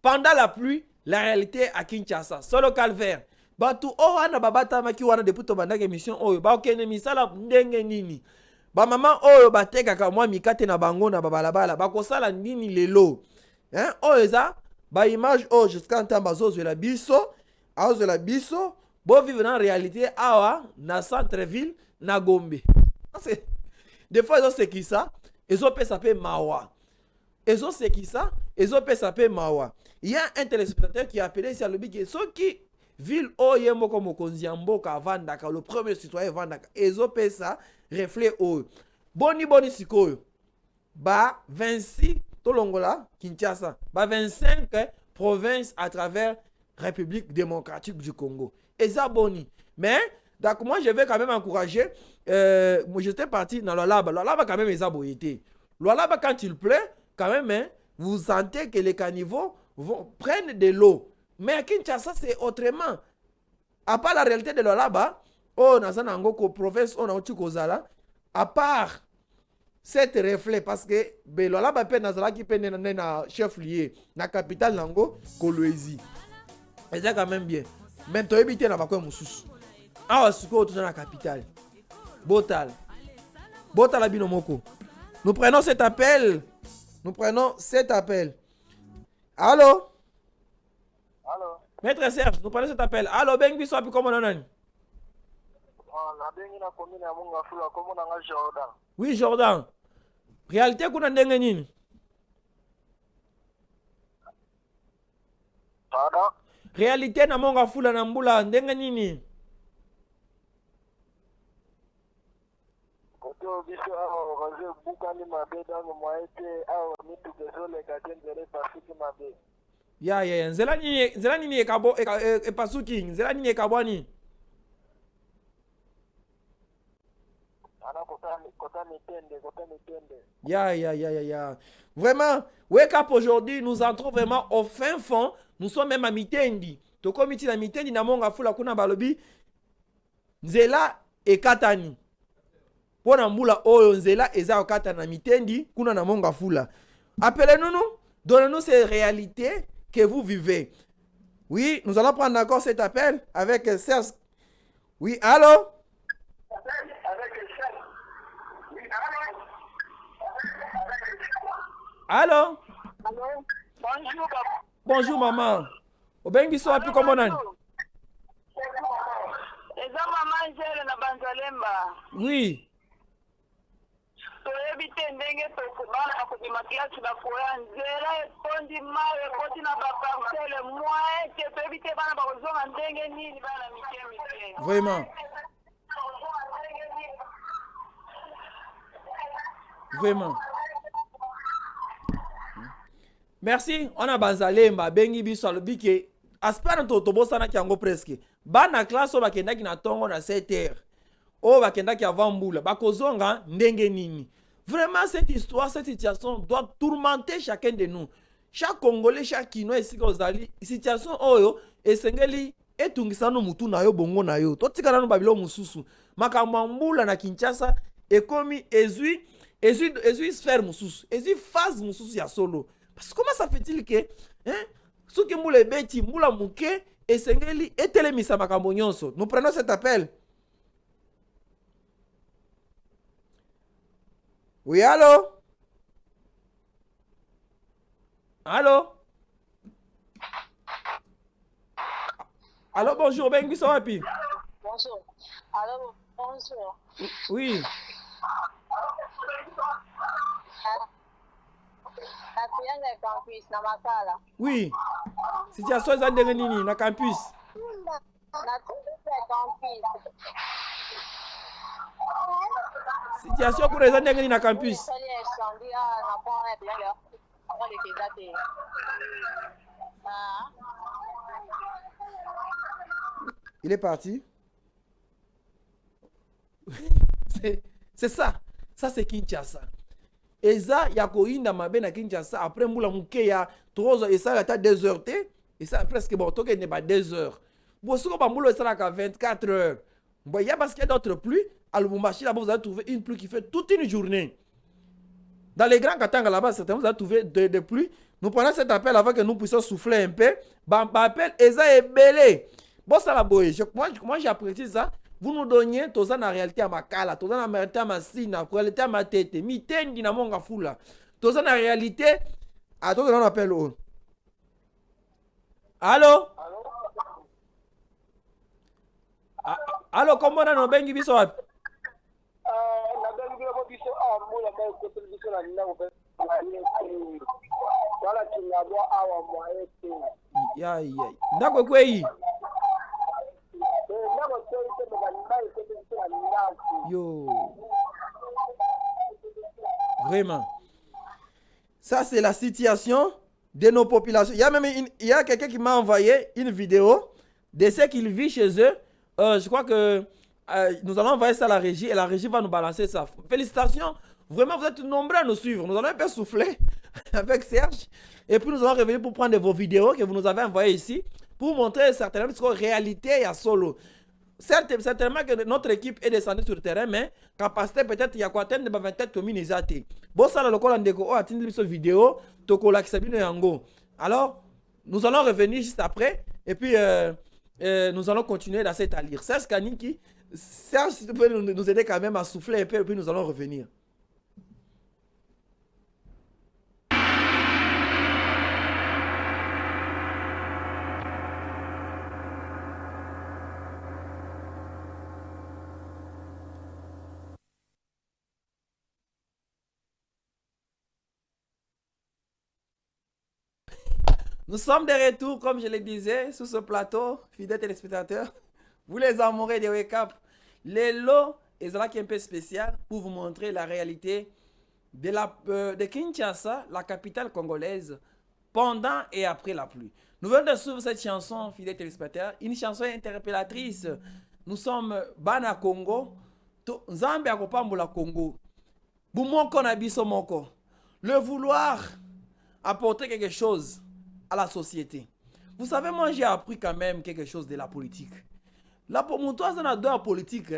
Pendant la pluie, la réalité à Kinshasa, solo calvaire. Batu o wana babata maki wana depuis to bandaka émission oyo ba okene misala ndenge nini. Ba maman oyo batekaka mwa mikate na bango na babalabala bakosala nini lelo. Hein? Oyo eza ba image oyo jusqu'à temps bazozwela biso bo vivre dans réalité awa na centre-ville na Gombe. Des fois ils ont ce qui ça, ils ont pesa pe mawa. Ils ont ce qui ça, ils ont pesa pe mawa. Il y a un téléspectateur qui a appelé ici à l'objet que ceux qui ville oyemo comme Konziamboka Vandaka, le premier citoyen Vandaka, ils ont pesa reflet oyo. Boni sikoyo. Ba 26 Tolongola, Kinshasa. Ba 25 provinces à travers République démocratique du Congo. Et ça boni. Mais donc moi je vais quand même encourager. Moi j'étais parti dans le lab. Le lab quand même est aboyé. Le lab quand il pleut, quand même, hein, vous sentez que les caniveaux prennent de l'eau. Mais à Kinshasa c'est autrement. À part la réalité de le lab, oh dans ko province on a Kozala. À part cet reflet parce que le lab peut nazala qui peut na chef lié na capitale nango Kolwezi. Et c'est quand même bien. Même tu habité na bakwe mususu. Ah siko tout dans la capitale. Botal abino moko. Nous prenons cet appel. Allô? Allô? Maître Serge, nous prenons cet appel. Allô, ben biso api comment on Jordan. Oui, Jordan. Réalité kuna ndenge nini? Pardon? Réalité na monga fula na mbula ndenge nini? Koto biso awa roze bukani mabe dans le moite awa mitu kesole katendere pasuki mabe. Ya nzela nini ekabo epasuki nzela nini ekabwani? Ana kota mitende. Ya. Vraiment, wake up aujourd'hui, nous entrons vraiment au fin fond. Nous sommes même à Mitendi. Toko miti na Mitendi na monga fula kuna balobi. Nzela ekatani. Pona mbula oyo nzela eza okata na Mitendi kuna na monga fula. Appelez-nous, donnez-nous ces réalités que vous vivez. Oui, nous allons prendre encore cet appel avec Serge. Oui, allô? Allô? Allô? Bonjour. Bonjour maman. Obengi so api comment nani? Eza maman Jere na Banzalemba. Oui. Toyebi te ndenge tokobana akobima klasi bakoya nzela etondi mai ekoti na baparcele mwa ete toyebi te bana bakozonga ndenge nini bana mike. Vraiment. Merci, on a Banzalemba, bengi biso alobi ke aspirant to bosana ki yango presque. Bana classe o bakendaki na tongo na 7h. O bakendaki avant mbula, bakozonga ndenge nini. Vraiment cette histoire, cette situation doit tourmenter chacun de nous. Chaque Congolais, chaque Kinois ici kozali, situation oyo esengeli etungisano mutu na yo bongo na yo. Totikana no babilo mususu. Makambo mbula na Kinshasa ekomi ezui sphère mususu. Ezui phase mususu ya solo. Parce que comment ça fait-il que ceux qui moulent bêti moula mouké et sengeli et télémisa makambo nyonso. Nous prenons cet appel. Oui, allô? Allô? Allô, bonjour, ben qui sont happy? Bonjour. Allô, bonjour. Oui. Na campus na Makala. Oui. Situation za ndenge nini na campus? Na campus. Situation kuna za ndenge nini na campus? Il est parti. C'est ça. Ça c'est Kinshasa. Eza ya koinda mabe na Kinshasa après mbula muke ya 3 heures et ça à 2 heures et ça presque bon toke n'est pas 2 heures. Bon ce qu'on mbula ça la 24 heures. Bon il y a parce qu'il y a d'autres pluies à Lubumbashi là-bas vous allez trouver une pluie qui fait toute une journée. Dans les grands Katanga là-bas certainement vous allez trouver des pluies. Nous prenons cet appel avant que nous puissions souffler un peu. Bah appel Eza est belé. Bon ça la boye. Moi j'apprécie ça. Vous nous donniez tout ça dans la réalité à Makala, tout ça dans la réalité à Massina, la réalité à Matete, Mitendi na Monga Fula. Tout ça dans la réalité à tout on appelle où? Allô? Allô, comment on a bengi biso wapi? Ya. Ndako kwei. Yo. Vraiment. Ça, c'est la situation de nos populations. Il y a quelqu'un qui m'a envoyé une vidéo de ce qu'il vit chez eux. Je crois que nous allons envoyer ça à la régie et la régie va nous balancer ça. Félicitations. Vraiment, vous êtes nombreux à nous suivre. Nous allons un peu souffler avec Serge. Et puis, nous allons revenir pour prendre vos vidéos que vous nous avez envoyées ici pour montrer certainement ce qu'en réalité il y a solo. Certainement que notre équipe est descendue sur le terrain, mais capacité peut-être il y a quoi de 27 communes. Bon, ça, le col en déco, a atteint cette vidéo, toko la kisabino yango. Alors, nous allons revenir juste après, et puis nous allons continuer dans cette allure. Serge Kaniki, Serge, si tu peux nous aider quand même à souffler un peu, et puis nous allons revenir. Nous sommes de retour, comme je le disais, sur ce plateau, fidèles téléspectateurs. Vous les amoureux de Wake Up. Les lots est là qui est un peu spécial pour vous montrer la réalité de Kinshasa, la capitale congolaise, pendant et après la pluie. Nous venons de suivre cette chanson, fidèles téléspectateurs, une chanson interpellatrice. Nous sommes Bana Congo, Zambia Akopambola Congo. Bumoko Nabiso Moko. Le vouloir apporter quelque chose à la société. Vous savez, moi j'ai appris quand même quelque chose de la politique. Là, pour mon toit, dans la politique,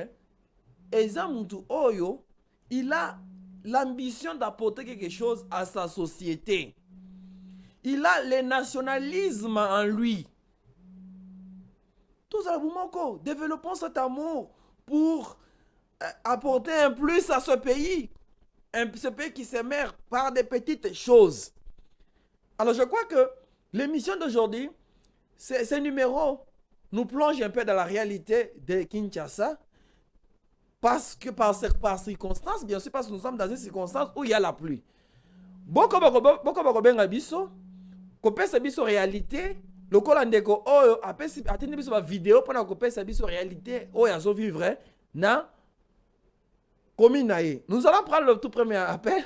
Oyo, il a l'ambition d'apporter quelque chose à sa société. Il a le nationalisme en lui. Tout ça, développons cet amour pour apporter un plus à ce pays. Ce pays qui s'émerge par des petites choses. Alors, je crois que l'émission d'aujourd'hui, ces numéros nous plongent un peu dans la réalité de Kinshasa. Parce que par circonstance, bien sûr, parce que nous sommes dans une circonstance où il y a la pluie. Boko benga biso, kopesa biso réalité, le kolandeko oyo atteindre biso ba vidéo pendant kopesa biso réalité oyo azo vivre na commune nae. Nous allons prendre le tout premier appel.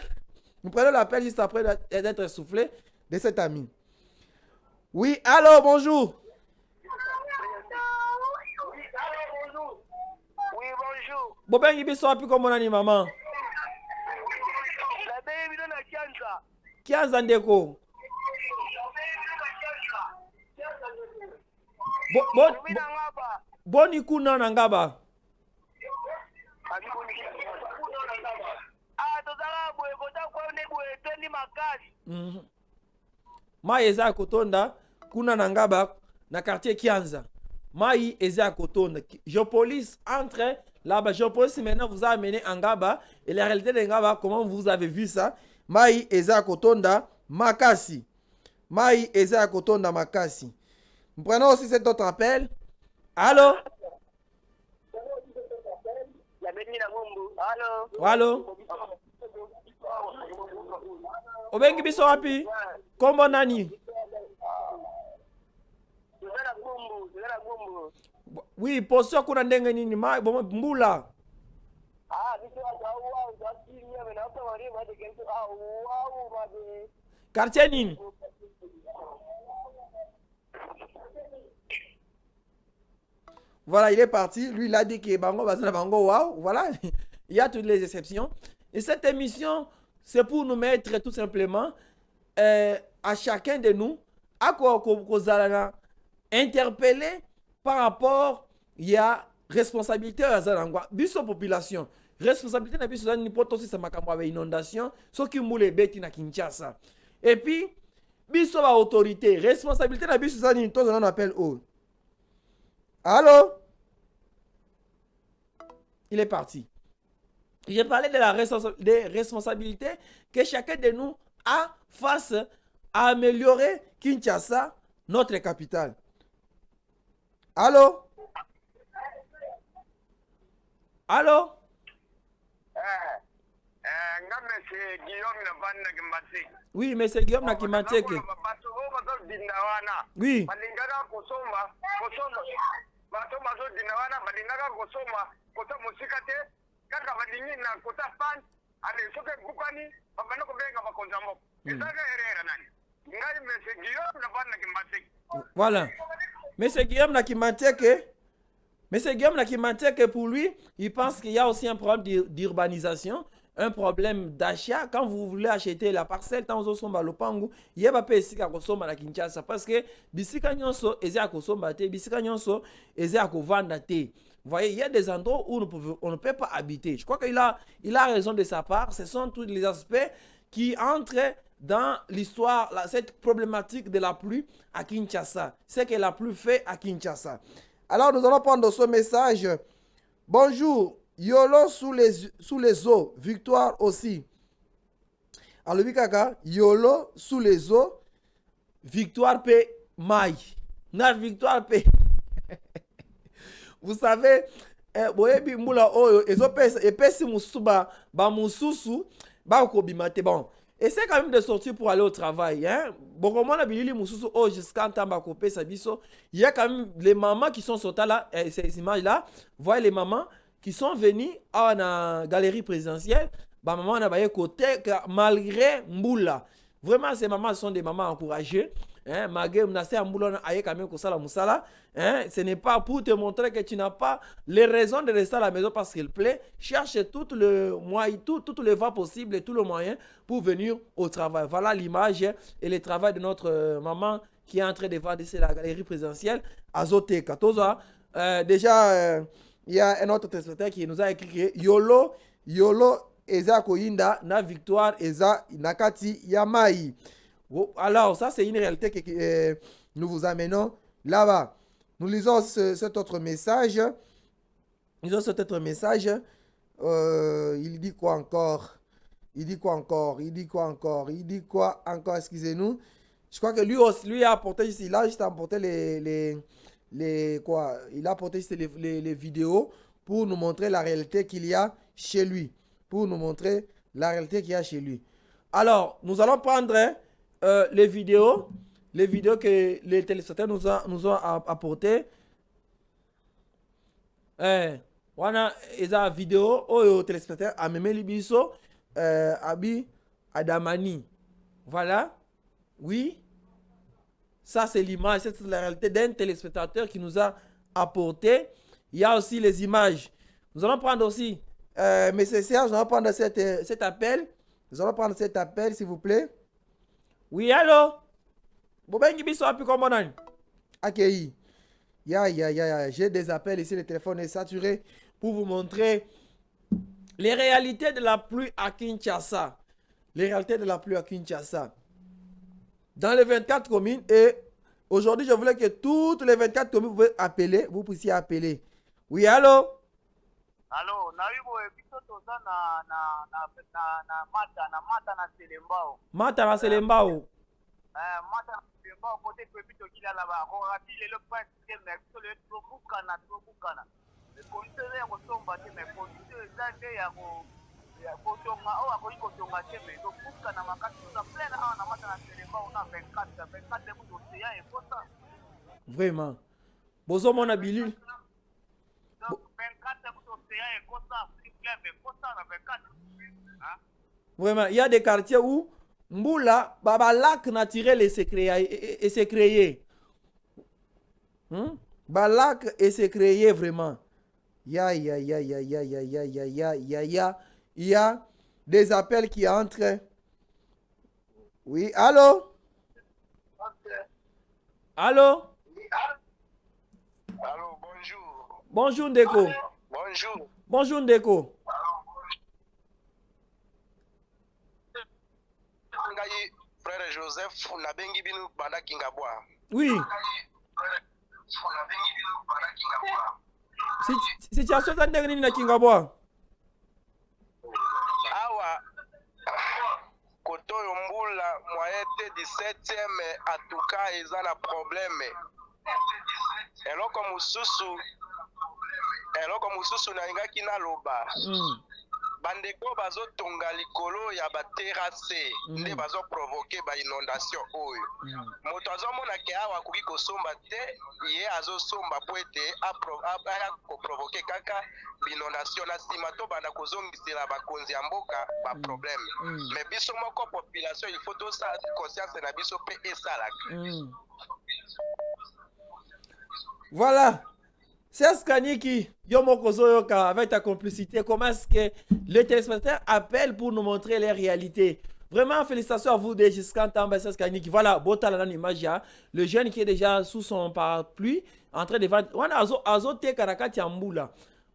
Nous prenons l'appel juste après d'être soufflé de cet ami. Oui, allô, bonjour. Oui, bonjour. Bobengi biso api komona ni maman. La baby na Kianza. Kianza ndeko. Boni kuna na ngaba. Ah, tozala boye kota kwa ne boye toni makasi. Mai eza kotonda kuna na ngaba na quartier Kianza. Mai eza kotonda. Géopolice entre là-bas. Géopolice maintenant vous a amené en Ngaba. Et la réalité de Ngaba, comment vous avez vu ça? Mai eza kotonda makasi. Mai eza kotonda makasi. Nous prenons aussi cet autre appel. Allô? Allô? Allô? Obengi biso wapi? Kombo nani? Oui, posio kuna ndenge nini? Mbula. Quartier nini? Voilà, il est parti. Lui, il a dit que Bango, Bango, wow. Voilà, il y a toutes les exceptions. Et cette émission, c'est pour nous mettre tout simplement à chacun de nous à quoi interpeller par rapport à responsabilité à Zalangwa. Biso population. Responsabilité na biso ni poto si sama kamwa inondation, so ki moule beti na Kinshasa. Et puis biso ba autorité, responsabilité na biso ni to on appelle o. Allô? Il est parti. J'ai parlé de la responsabilité que chacun de nous a face à améliorer Kinshasa, notre capitale. Allô? Allô? Oui, monsieur Guillaume Nakimateke. Oui. Voilà. Monsieur Guillaume Nakimateke. Monsieur Guillaume Nakimateke, pour lui, il pense qu'il y a aussi un problème d'urbanisation, un problème d'achat. Quand vous voulez acheter la parcelle, tant vous sommes à l'opangu, il y a pas ici à Kosoma la Kinshasa parce que bisika nyonso eze à Kosoma te, bisika nyonso eze à Kovanda te. Vous voyez, il y a des endroits où on ne peut pas habiter. Je crois qu'il a raison de sa part. Ce sont tous les aspects qui entrent dans l'histoire, cette problématique de la pluie à Kinshasa. C'est que la pluie fait à Kinshasa. Alors nous allons prendre ce message. Bonjour, Yolo sous les eaux, victoire aussi. Alors Bikaka, Yolo sous les eaux, victoire pe mai. Na victoire pe. Vous savez, boyebi mula oyo epesi mususu ba mususu ba okobimate bon. Essaie quand même de sortir pour aller au travail. Hein? Bon, comme on a bilili mususu jusqu'à Ntamba Kopé Sabiso, il y a quand même les mamans qui sont sorties là, ces images-là. Voyez les mamans qui sont venues à la galerie présidentielle. Bah, maman n'a pas côté malgré Mboula. Vraiment, ces mamans sont des mamans encouragées. Hein? Malgré Mboula, ce n'est pas pour te montrer que tu n'as pas les raisons de rester à la maison parce qu'il plaît. Cherche tout le voies possible et tout le moyen pour venir au travail. Voilà l'image et le travail de notre maman qui est en train de vendre ici la galerie présidentielle à Zoté 14. Déjà, il y a un autre téléspectateur qui nous a écrit Yolo Eza Koyinda, na victoire Eza Nakati Yamai. Alors, ça, c'est une réalité que nous vous amenons là-bas. Nous lisons cet autre message. Il dit quoi encore? Excusez-nous. Je crois que lui a apporté ici. Il a juste apporté il a apporté ici les vidéos pour nous montrer la réalité qu'il y a chez lui. Alors, nous allons prendre les vidéos que les téléspectateurs nous ont apportées. Wana eza vidéo oyo téléspectateur a memé libiso abi Adamani. Voilà. Oui. Ça c'est l'image, c'est la réalité d'un téléspectateur qui nous a apporté. Il y a aussi les images. Nous allons prendre aussi Monsieur Serge, nous allons prendre cet appel. S'il vous plaît. Oui, allô? Bobengi biso api comment on accueilli. J'ai des appels ici, le téléphone est saturé pour vous montrer les réalités de la pluie à Kinshasa. Dans les 24 communes, et aujourd'hui, je voulais que toutes les 24 communes vous puissiez appeler. Oui, allô? Allô, Mata na Selembao. Vraiment. Bozo mona bilil. Vraiment, il y a des quartiers où Mboula, Baba lac naturel et s'est créé. Balak et s'est créé vraiment. Il y a des appels qui entrent. Oui, allô? Allô? Allô, bonjour. Bonjour Ndeko. Bonjour. Bonjour Ndeko. Ngai frère Joseph nabengi binu banda kingabwa. Oui. Situation za ndenge nini na Kingabwa? Awa kotoyo mbula moyete 17e atuka eza na problème. Eloko mususu na ingaki na loba. Bandeko bazotonga likolo ya baterase nde bazoprovoke ba inondation oyo. Moto azomona ke awa akoki kosomba te ye azosomba po ete aya koprovoke kaka binondation na nsima to banda kozongisela bakonzi ya mboka baproblème. Mais biso moko population il faut tosala conscience na biso mpe esalaka. Voilà. C'est Skaniki, Yomoko Zoyoka, avec ta complicité. Comment est-ce que les téléspectateurs appellent pour nous montrer les réalités? Vraiment, félicitations à vous, Jusqu'à Tamba, Skaniki. Voilà, Botala l'image, le jeune qui est déjà sous son parapluie, en train de vendre. On a azoté Karakati Amboula.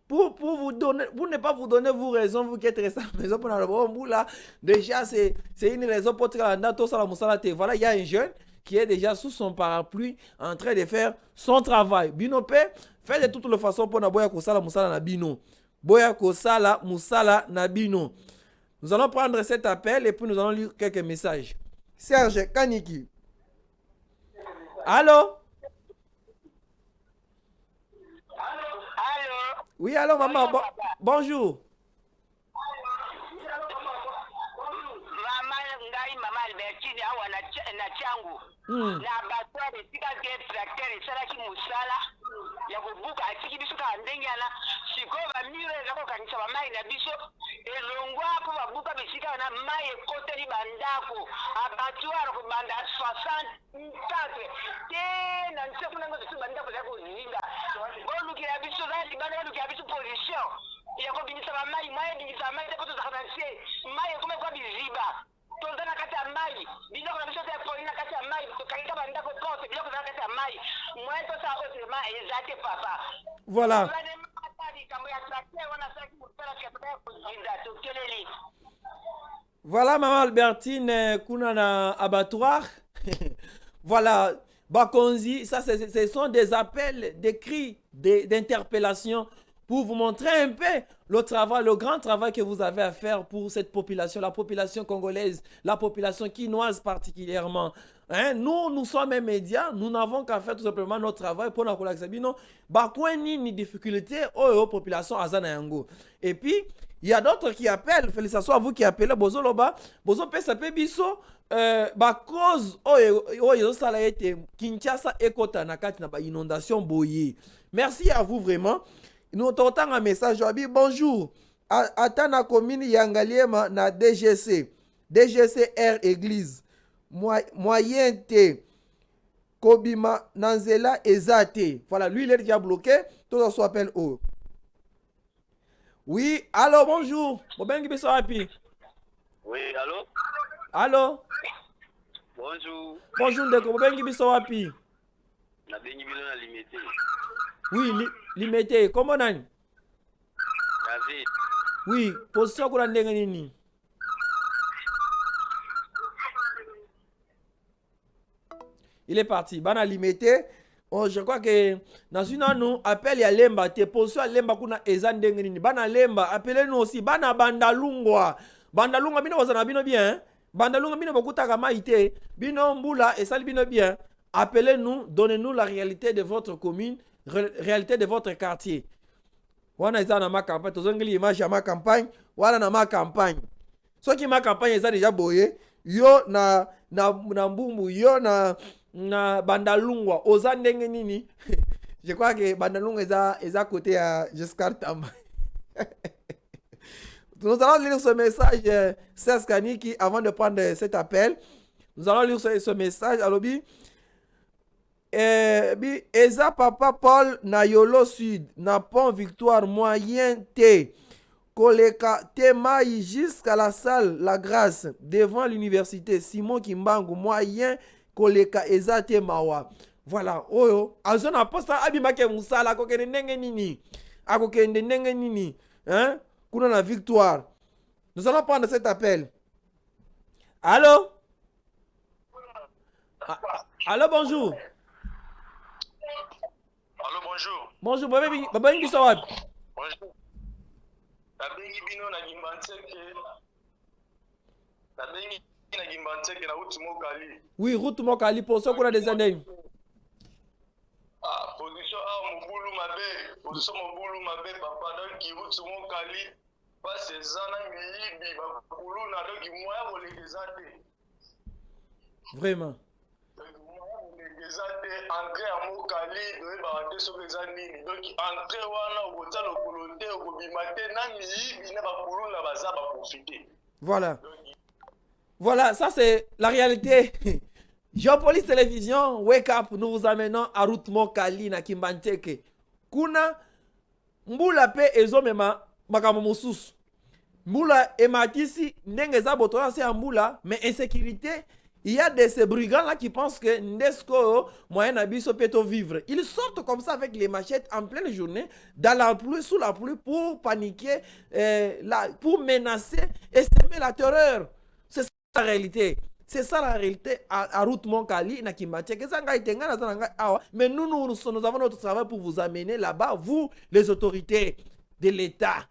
Pour vous donner, pour ne pas vous donner vos raisons, vous qui êtes resté à la maison pour le Amboula, déjà, c'est une raison pour que voilà, il y a un jeune qui est déjà sous son parapluie en train de faire son travail. Binopé, fait de toutes les façons pour Boya Kosala Moussala Nabino. Boya Kosala Moussala Nabino. Nous allons prendre cet appel et puis nous allons lire quelques messages. Serge Kaniki. Allô? Allô? Oui, allô, maman. Bonjour. Mama Albertine awa na changu na batware sika ke tracteur sala ki musala ya kubuka atiki biso ka ndengana siko ba mire zako kanisa ba mai na biso elongwa ko babuka bisika na mai ekoteli bandako abatware ko banda 64 te na nse kuna ngo bandako za kuzinga boluki ya biso zali bana boluki ya biso position ya ko binisa ba mai binisa mai ko to za kana se mai ko kwa biziba tozana kati ya mai biloko na biso te polina kati ya mai tokangika bandako porte biloko za kati ya mai moye tosala autrement eza te papa. Voilà. Voilà, maman Albertine, kuna na abattoir. Voilà, Bakonzi, ça ce sont des appels, des cris, d'interpellation pour vous montrer un peu le travail, le grand travail que vous avez à faire pour cette population, la population congolaise, la population quinoise particulièrement. Hein? Nous sommes un média, nous n'avons qu'à faire tout simplement notre travail pour la Kolakzabino. Bakweni ni difficulté aux populations Azanayango. Et puis, il y a d'autres qui appellent, félicitations à vous qui appelez, Bozo Loba, Bozo Pesape Biso, cause ça a été Kinshasa Ekota Nakati na ba inondation boye. Merci à vous vraiment. Nous t'entendons un message. Bonjour. Atana commune Yangaliema na DGC. DGCR Église. Moyen T. Kobima Nanzela Ezate. Voilà, lui il est déjà bloqué. Tout ça s'appelle O. Oui, allô, bonjour. Oui, allô? Allô? Bonjour. Bonjour, Ndeko. Bobengi biso wapi? Na bengi bilo na limité. Oui, limité. Comment nani? David. Oui, position kuna ndenge nini? Il est parti. Bana limité. Oh, je crois que Nasuna nous appelle ya lemba te position ya lemba kuna eza ndenge nini. Bana lemba appelez-nous aussi. Bana bandalungwa. Bandalungwa bino bazana bino bien. Bandalungwa bino bakutaka maite. Bino mbula esali bino bien. Appelez-nous, donnez-nous la réalité de votre commune, réalité de votre quartier. Wana eza na ma campagne, tozongeli image ya ma campagne, wana na ma campagne. Soki ma campagne eza déjà boye, yo na mbumbu, yo na bandalungwa, oza ndenge nini? Je crois que bandalungwa eza côté à Giscard Tamba. Nous allons lire ce message, Serge Kaniki, avant de prendre cet appel. Nous allons lire ce message. Alobi. Eza papa Paul na Yolo Sud na pont Victoire moyen T koleka Temaï jusqu'à la salle La Grâce devant l'université Simon Kimbangu moyen koleka ezate mawa. Voilà, oyo azona posta abimake musala akokende ndenge nini? Akokende ndenge nini? Hein? Kuna na victoire. Nous allons prendre cet appel. Allô? Allô, bonjour. Allô, bonjour. Bonjour, Baba Ingi Sawab. Bonjour. Nabengi bino na Gimbantseke. Nabengi na Gimbantseke na route Mokali. Oui, route Mokali pour ceux qui ont des années. Ah, position A Mobulu Mabe. Position Mobulu Mabe papa donc qui route Mokali. Pas ces ana miyibi bakulu na donc moya kolekeza te. Vraiment. Entrée à Mokali, donc entrée wana okota lokolo te okobimate na miyibi na bakulu na baza ba profiter. Voilà. Voilà, ça c'est la réalité. Géopolice Télévision, Wake Up, nous vous amenons à route Mokali na Kimbanteke. Kuna mbula pe ezomema makambo mosusu. Mbula ematisi ndenge za botola se mbula, mais insécurité. Il y a ces brigands-là qui pensent que Ndesco, moyen abisso peut vivre. Ils sortent comme ça avec les machettes en pleine journée, dans la pluie, sous la pluie, pour paniquer, pour menacer et semer la terreur. C'est ça la réalité. C'est ça la réalité à route Monkali, na Kimbache. Mais nous avons notre travail pour vous amener là-bas, vous, les autorités de l'État,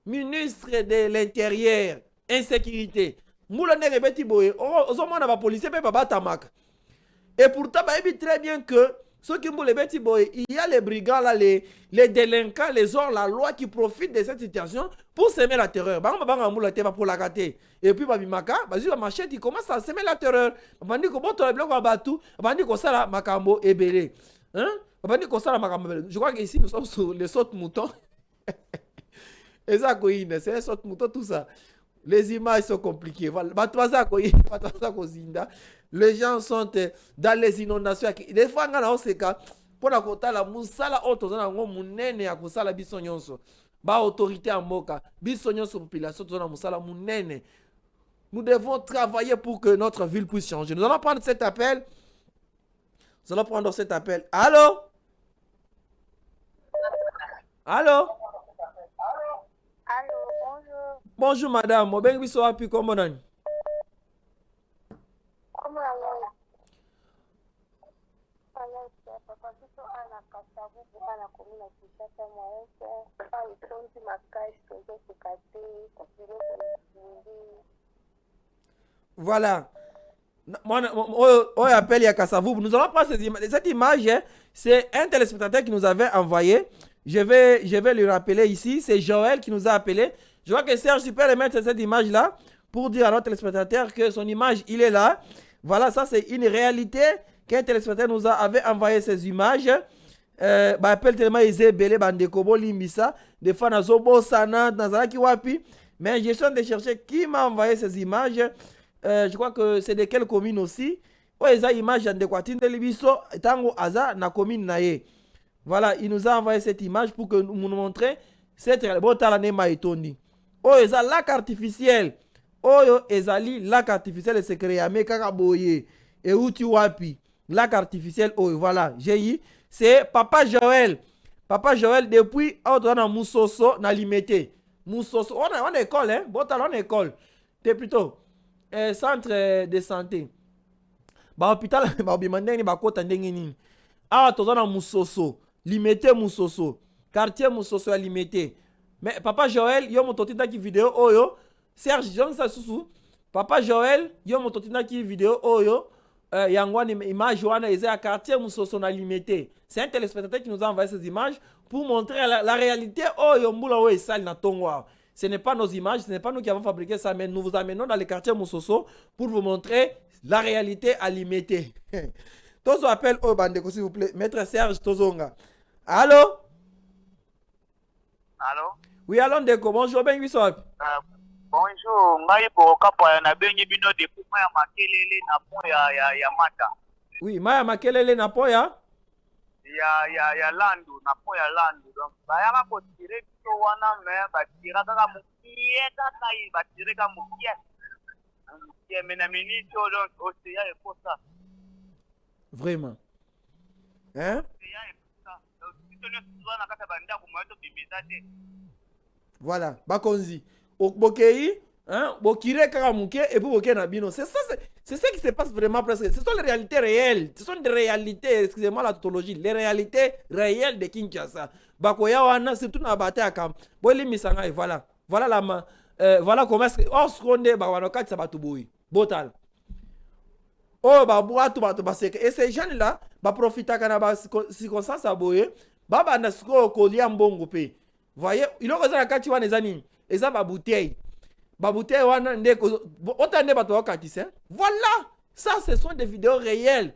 ministre de l'Intérieur, insécurité. Moula ne rebeti boye, ozomona ba policier pe baba tamak. Et pourtant ba ebi très bien que ceux qui moule beti boye, il y a les brigands là, les délinquants, les hors la loi qui profitent de cette situation pour semer la terreur. Ba banga moula te ba pour la gâter. Et puis ba bimaka, ba zi ba machette, il commence à semer la terreur. Bandi ko boto le bloc batu, bandi ko sala makambo ebele. Hein? Bandi ko sala makambo ebele. Je crois qu'ici nous sommes sur les sautes moutons. Et ça coïne, c'est les sautes moutons tout ça. Les images sont compliquées. Voilà. Les gens sont dans les inondations. Des fois, on sait que pour la kota la musala auto na ngo munene ya kusala biso nyonso. Ba autorité en moka, biso nyonso population na musala munene. Nous devons travailler pour que notre ville puisse changer. Nous allons prendre cet appel. Nous allons prendre cet appel. Allô? Allô? Allô, bonjour. Bonjour madame, Mobeng biso api comment nani? Comment allez-vous? Papa biso ana kasabu ana komuna kisasa mwaese pa itonzi makashi tozo kukate kapiro mwindi. Voilà. On appelle ya Kasavu. Nous allons prendre cette image. C'est un téléspectateur qui nous avait envoyé. Je vais lui rappeler ici. C'est Joël qui nous a appelé. Je vois que Serge, tu peux remettre cette image-là pour dire à notre téléspectateur que son image, il est là. Voilà, ça c'est une réalité qu'un téléspectateur nous avait envoyé ces images. Appelle tellement Izebele, Bandekobo, Limbisa, des fois Nazobo, Sana, Nazaraki Wapi. Mais je suis en train de chercher qui m'a envoyé ces images. Je crois que c'est de quelle commune aussi. Ouais, ils ont image de Kwatine de Libiso, Tango Aza, na commune Naye. Voilà, il nous a envoyé cette image pour que nous montrions cette réalité. Oh, ils ont lac artificiel. Oh, ils ont lac artificiel, c'est créé à Mekakaboye. Et où tu wapi? Lac artificiel, oh, voilà, j'ai eu. C'est Papa Joël. Papa Joël, depuis, on a Moussoso, na limité. Moussoso, on est école, hein? Bon, on est école. C'est plutôt. Centre de santé. Ba hôpital ba bimande ni ba kota ndenge nini. Ah tozana Moussoso, limité Moussoso, quartier Moussoso à limité. Mais Papa Joël, yo mototinda ki vidéo oyo, Serge Jean Sasusu, Papa Joël, yo mototinda ki vidéo oyo, yangwani image wana eza quartier Moussoso na limité. C'est un téléspectateur qui nous a envoyé ces images pour montrer la réalité oyo mbula oyo sale na tongwa. Ce n'est pas nos images, ce n'est pas nous qui avons fabriqué ça, mais nous vous amenons dans les quartiers Moussoso pour vous montrer la réalité à limiter. Tozo appelle au Bandeko, s'il vous plaît. Maître Serge Tozonga. Allô? Allô? Oui, allô, Ndeko. Bonjour, ben Bissop. Bonjour, ngai po kapa na bengi bino de kuma ya makelele na po ya mata. Oui, maya makelele na po ya? ya landu na po ya landu donc bayaka kotire biso wana me batira kaka mokie kaka batire ka mokie me na minute oyo donc oseya ekosa Vraiment. Hein? Voilà, bakonzi. Bokei, hein, bokire karamuke et puis bokei nabino. C'est ça, c'est ça qui se passe vraiment presque. Ce sont les réalités réelles. Ce sont des réalités, excusez-moi la tautologie, les réalités réelles de Kinshasa. Bakoya wana surtout na bate akam. Boli misanga voilà. Voilà la main. Voilà comment est-ce que on se connaît ba wana kati sabatuboui. Botal. Oh ba boatu bato baseke. Et ces jeunes là, ba profita kana ba circonstance aboye, ba banda siko kolia mbongo pe. Voyez, il a raison kati wana ezani. Eza ba bouteille. Ba bouteille wana ndeko otande bato wakatise. Voilà. Ça ce sont des vidéos réelles.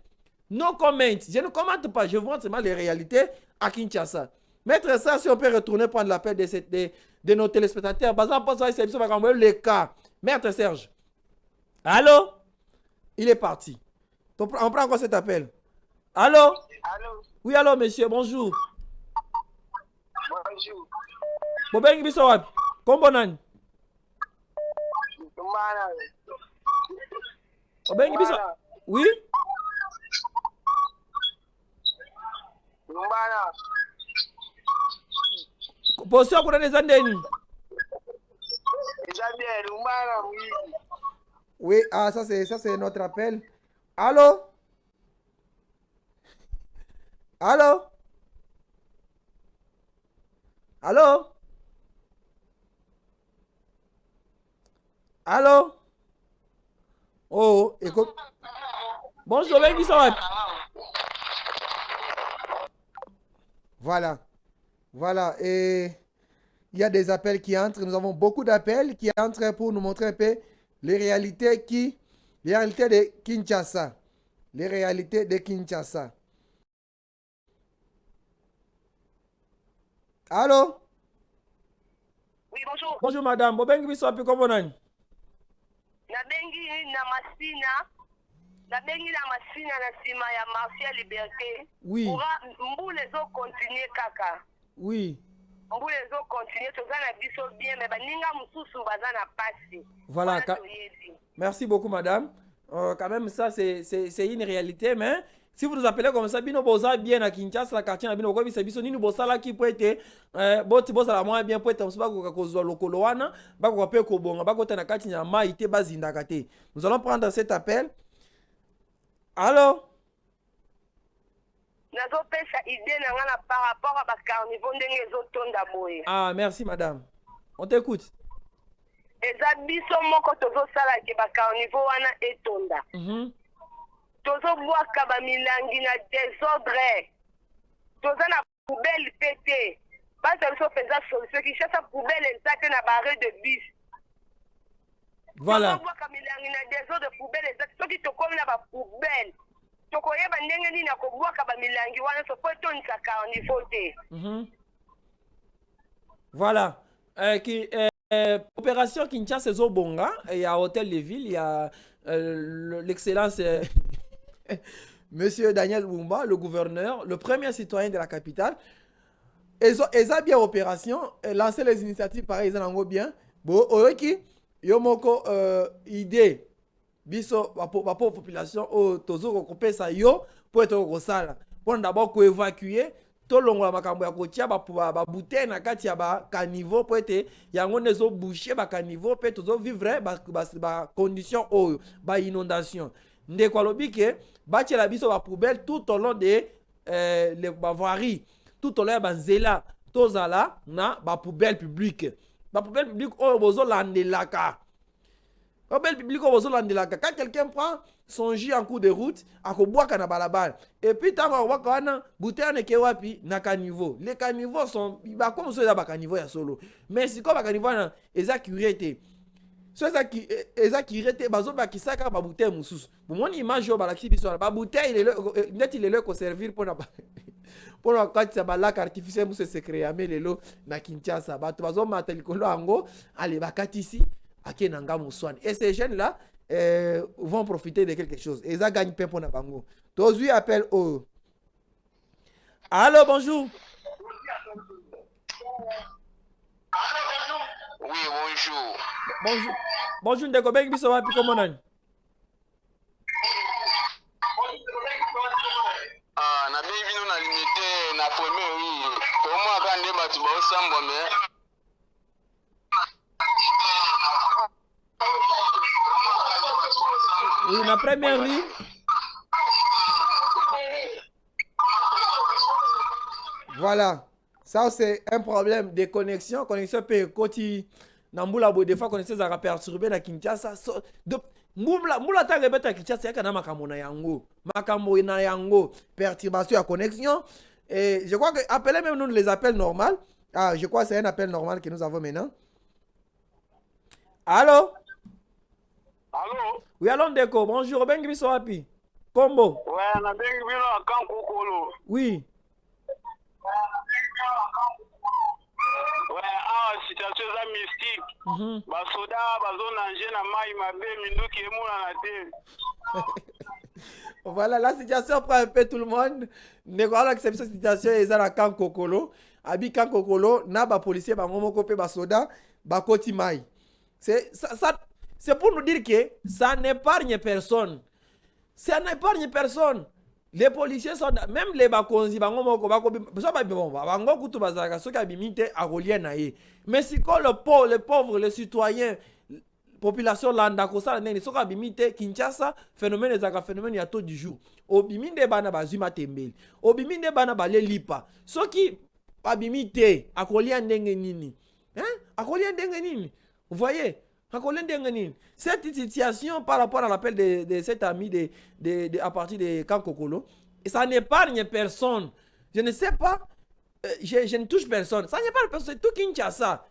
No comment. Je ne commente pas, je montre seulement les réalités à Kinshasa. Mettre ça si on peut retourner prendre l'appel de nos téléspectateurs. Bazan pense à c'est le cas. Maître Serge. Allô? Il est parti. On prend encore cet appel. Allô? Allô? Oui, allô, monsieur, bonjour. Bonjour. Bobengi biso wapi? Kombo nani? Lumbana. Bobengi biso. Oui? Lumbana. Position kuna neza ndeni? Isabelle, Lumbana, oui. Oui, ah, ça c'est notre appel. Allô? Allô? Allô? Allô? Oh, écoute. Bonjour, ben, voilà. Voilà. Et il y a des appels qui entrent. Nous avons beaucoup d'appels qui entrent pour nous montrer un peu les réalités de Kinshasa. Les réalités de Kinshasa. Allô? Oui, bonjour. Bonjour madame. Bobengi biso api kombo nani? Nabengi na masina na sima ya Martial Liberté. Oui. Pour mbule zo continuer kaka. Oui. Mbule zo continuer tozana biso bien mais baninga mususu bazana pasi. Voilà. Merci beaucoup madame. Quand même ça c'est une réalité mais si vous nous appelez comme ça, bino boza bien à Kinshasa, la quartier na bino ko bisa biso nini bosala ki peut être boti bosala moins bien peut être msuba ko kozwa lokolo wana, ba ko pe ko bonga, ba ko tana kati na mai te bazinda kate. Nous allons prendre cet appel. Allô? Nazo pesa idée na ngana par rapport à ba carnivore ndenge zo tonda boye. Ah, merci madame. On t'écoute. Eza biso moko tozo sala ke ba carnivore wana etonda. Tozobwaka bamilangi na désordre, toza na poubelle pété, basa biso penza solution Kinshasa poubelle ezate na barre de bus. Voilà. Tozobwaka milangi na désordre poubelle ezate soki tokomi na ba poubelle tokoyeba ndenge nini na kobwaka bamilangi wana so po etonisa carnivore te. Voilà. Opération Kinshasa Zobonga, il y a Hôtel de Ville, il y a l'excellence Monsieur Daniel Bumba, le gouverneur, le premier citoyen de la capitale. Ils ont bien opération, lancer les initiatives pareil, ils ont bien. Bon, oyoki, yomoko idée, biso, la population, tozo kokopé ça yo, pour être au sala. Pour d'abord évacuer, tout le monde makambo ya kotia ba bouteille na kati ya ba caniveau pour être yango nezo boucher ba caniveau pe tozo vivre ba condition oyo, ba inondation. Ndeko alobi ke bâtir la biso ba poubelle tout au long de les bavoiries, tout au long ba nzela tozala na ba poubelle publique. Ba poubelle publique oyo bozo landelaka. Poubelle publique oyo bozo landelaka. Quand quelqu'un prend son jus en cours de route, akobwaka na balabala. Et puis tant akobwaka wana bouteille na ke wapi na caniveau. Les caniveaux sont ba comme ça ba caniveau ya solo. Mais si ko ba caniveau na eza curé. Ceux qui rete bazo ba kisaka ba bouteille mususu. Bon mon image yo ba la kibiso ba bouteille net il est là ko servir pour na pour na kati ba lac artificiel musu se créer mais lelo na Kinshasa ba to bazo matel kolo ango allez ba katisi akena ngamu swan. Et ces jeunes là vont profiter de quelque chose. Et ça gagne pain pour na bango. Tozui appel au Allô, bonjour. Oui, bonjour. Bonjour. Bonjour, Ndeko Bengi biso wapi comment nani? Ah, na bengi bino na limité na premier oui. Pour moi quand ne batu ba osamba mais Oui, la première rue. Voilà. Ça, c'est un problème de connexion. Connexion peut côté Nambula des fois connexion ça perturbé na Kinshasa. Mula tanga beta Kinshasa yaka na makambo na yango. Makambo na yango. Perturbation à connexion. Et je crois que appeler même nous les appels normaux. Ah, je crois que c'est un appel normal que nous avons maintenant. Allô? Allô? Oui, allô Ndeko. Bonjour. Bengi biso wapi? Kombo. Ouais, na bengi bino na Kankokolo. Oui. Ouais, situation est mystique. Basoda bazonange na mai mabe minduki emona na te. Voilà, la situation prend un peu tout le monde. Négoala que cette situation est à la Kankokolo. Abi Kankokolo, na ba policier ba ngomoko pe ba soda ba koti mai. C'est pour nous dire que ça n'épargne personne. Ça n'épargne personne. Les policiers sont même les bakonzi bangomoko bakobi so ba bon bango kutu bazaka soki abimite akolia na ye. Mais si quand le pauvre, le citoyen population landa ko sala nene soki abimite Kinshasa phénomène ezaka phénomène ya taux du jour. Obiminde bana bazima tembeli. Obiminde bana bale lipa. Soki abimite akolia ndenge nini? Hein? Akolia ndenge nini? Vous voyez? Cette situation par rapport à l'appel de cet ami à partir de Kankokolo, ça n'épargne personne. Je ne sais pas, je ne touche personne. Ça n'épargne personne, c'est tout Kinshasa.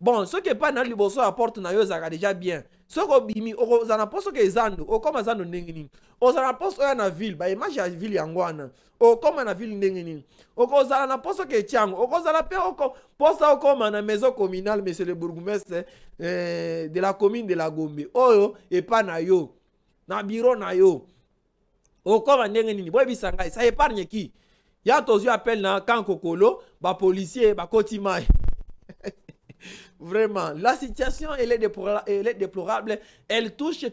Bon, ce qui n'est pas dans le bosso apporte déjà bien. Ce qui est na poso ke zando, o comme zando ndengini. O za na poso na ville, ba image ya ville yangwana. O comme na ville ndengini. O ko za na poso ke chango, o ko za la pe o ko posa o comme na maison communale monsieur le bourgmestre de la commune de la Gombe. Oyo et pas na yo. Na bureau na yo. O comme ndengini, boy bisanga, ça épargne qui? Ya tozu appel na Kankokolo, ba policier, ba kotimai. Vraiment, la situation elle est déplorable. Elle touche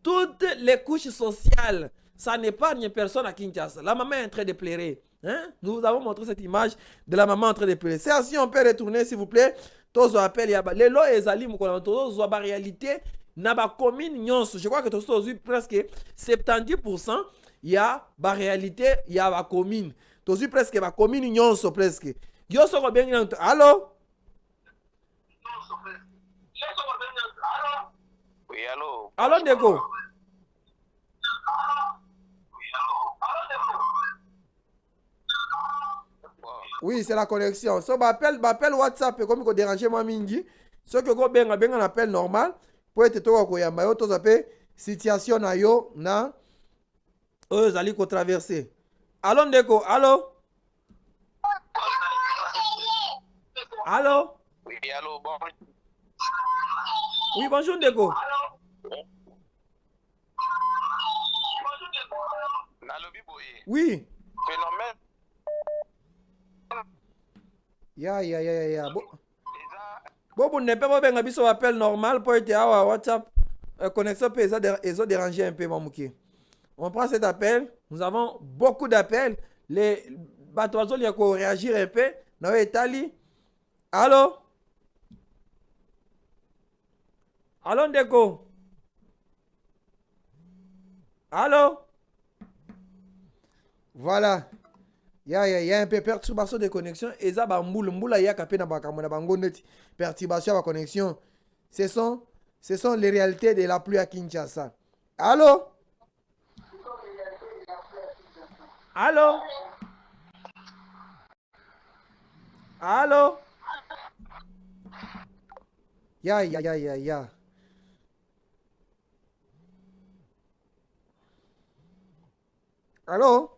toutes les couches sociales. Ça n'épargne personne à Kinshasa. La maman est en train de pleurer. Hein? Nous avons montré cette image de la maman en train de pleurer. C'est si on peut retourner, s'il vous plaît. Tous appel les lois et zalim tous la réalité n'a pas commune nyonso. Je crois que tous presque 70% il y a la réalité, il y a la commune. Tous presque la commune nyonso presque. Yo soko bien allô? Oui, allô. Allô, Ndeko. Oui, c'est la connexion. So, m'appelle WhatsApp comme il déranger moi mingi. Ce que go benga un appel normal pour être toi ko yamba yo to zape situation na yo na zali ko traverser. Allô Ndeko, allô? Allô? Oui, allô, bon. Oui, bonjour Ndeko. Oui. Phénomène. Ya. Bon, ne peut pas benga biso appel normal pour être à WhatsApp. Connexion peut les déranger un peu mamouki. On prend cet appel. Nous avons beaucoup d'appels. Les batoisos il y a quoi réagir un peu. Na etali. Allô? Allô Ndeko? Allô? Voilà. Il y a un peu perturbation de connexion. Et ça, mboula ya kapé na bakamona bango neti. Perturbation de connexion. Ce sont les réalités de la pluie à Kinshasa. Allô? Allô? Allô? Ya. Allô?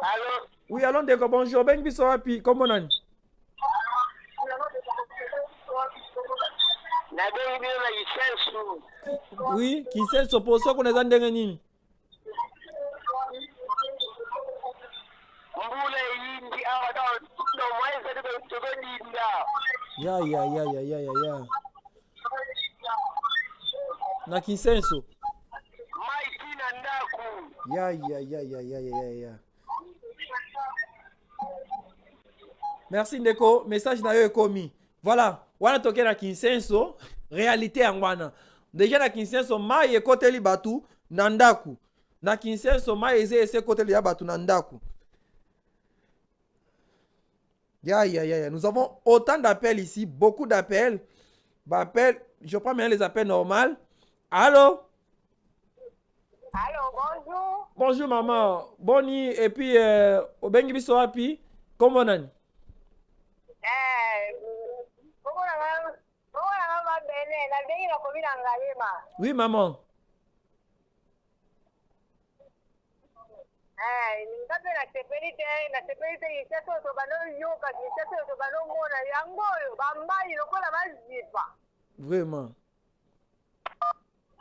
Allô? Oui, allô, Ndeko, bonjour. Ben biso wapi, comment on Na bengi bino na lisensu. Oui, Kinsenso poso kuna ndenge nini? Mbule yindi awa no mwese tukodinda. Ya. Na Kinsenso. Maiti na ndaku. Ya. Merci Ndeko, message na yo ekomi. Voilà, wana toke na Kinsenso, réalité yangwana. Déjà na Kinsenso mai ekoteli batu na ndaku. Na Kinsenso mai ese koteli ya batu na ndaku. Ya. Nous avons autant d'appels ici, beaucoup d'appels. Je prends bien les appels normaux. Allô? Allô, bonjour. Bonjour maman. Boni et puis obengi biso wapi? Comment on Oui maman.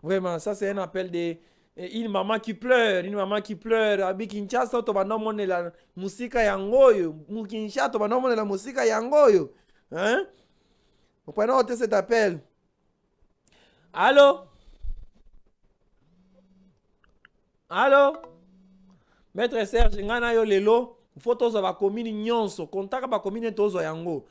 Vraiment, ça c'est un appel de une maman qui pleure. Abi Kinshasa to banomone la musika yangoyo. Mu Kinshasa to banomone la musika yangoyo. Hein? Vous prenez noter cet appel. Allô? Maître Serge ngana yo lelo, photos ba commune nyonso, contaka ba commune tozo yango.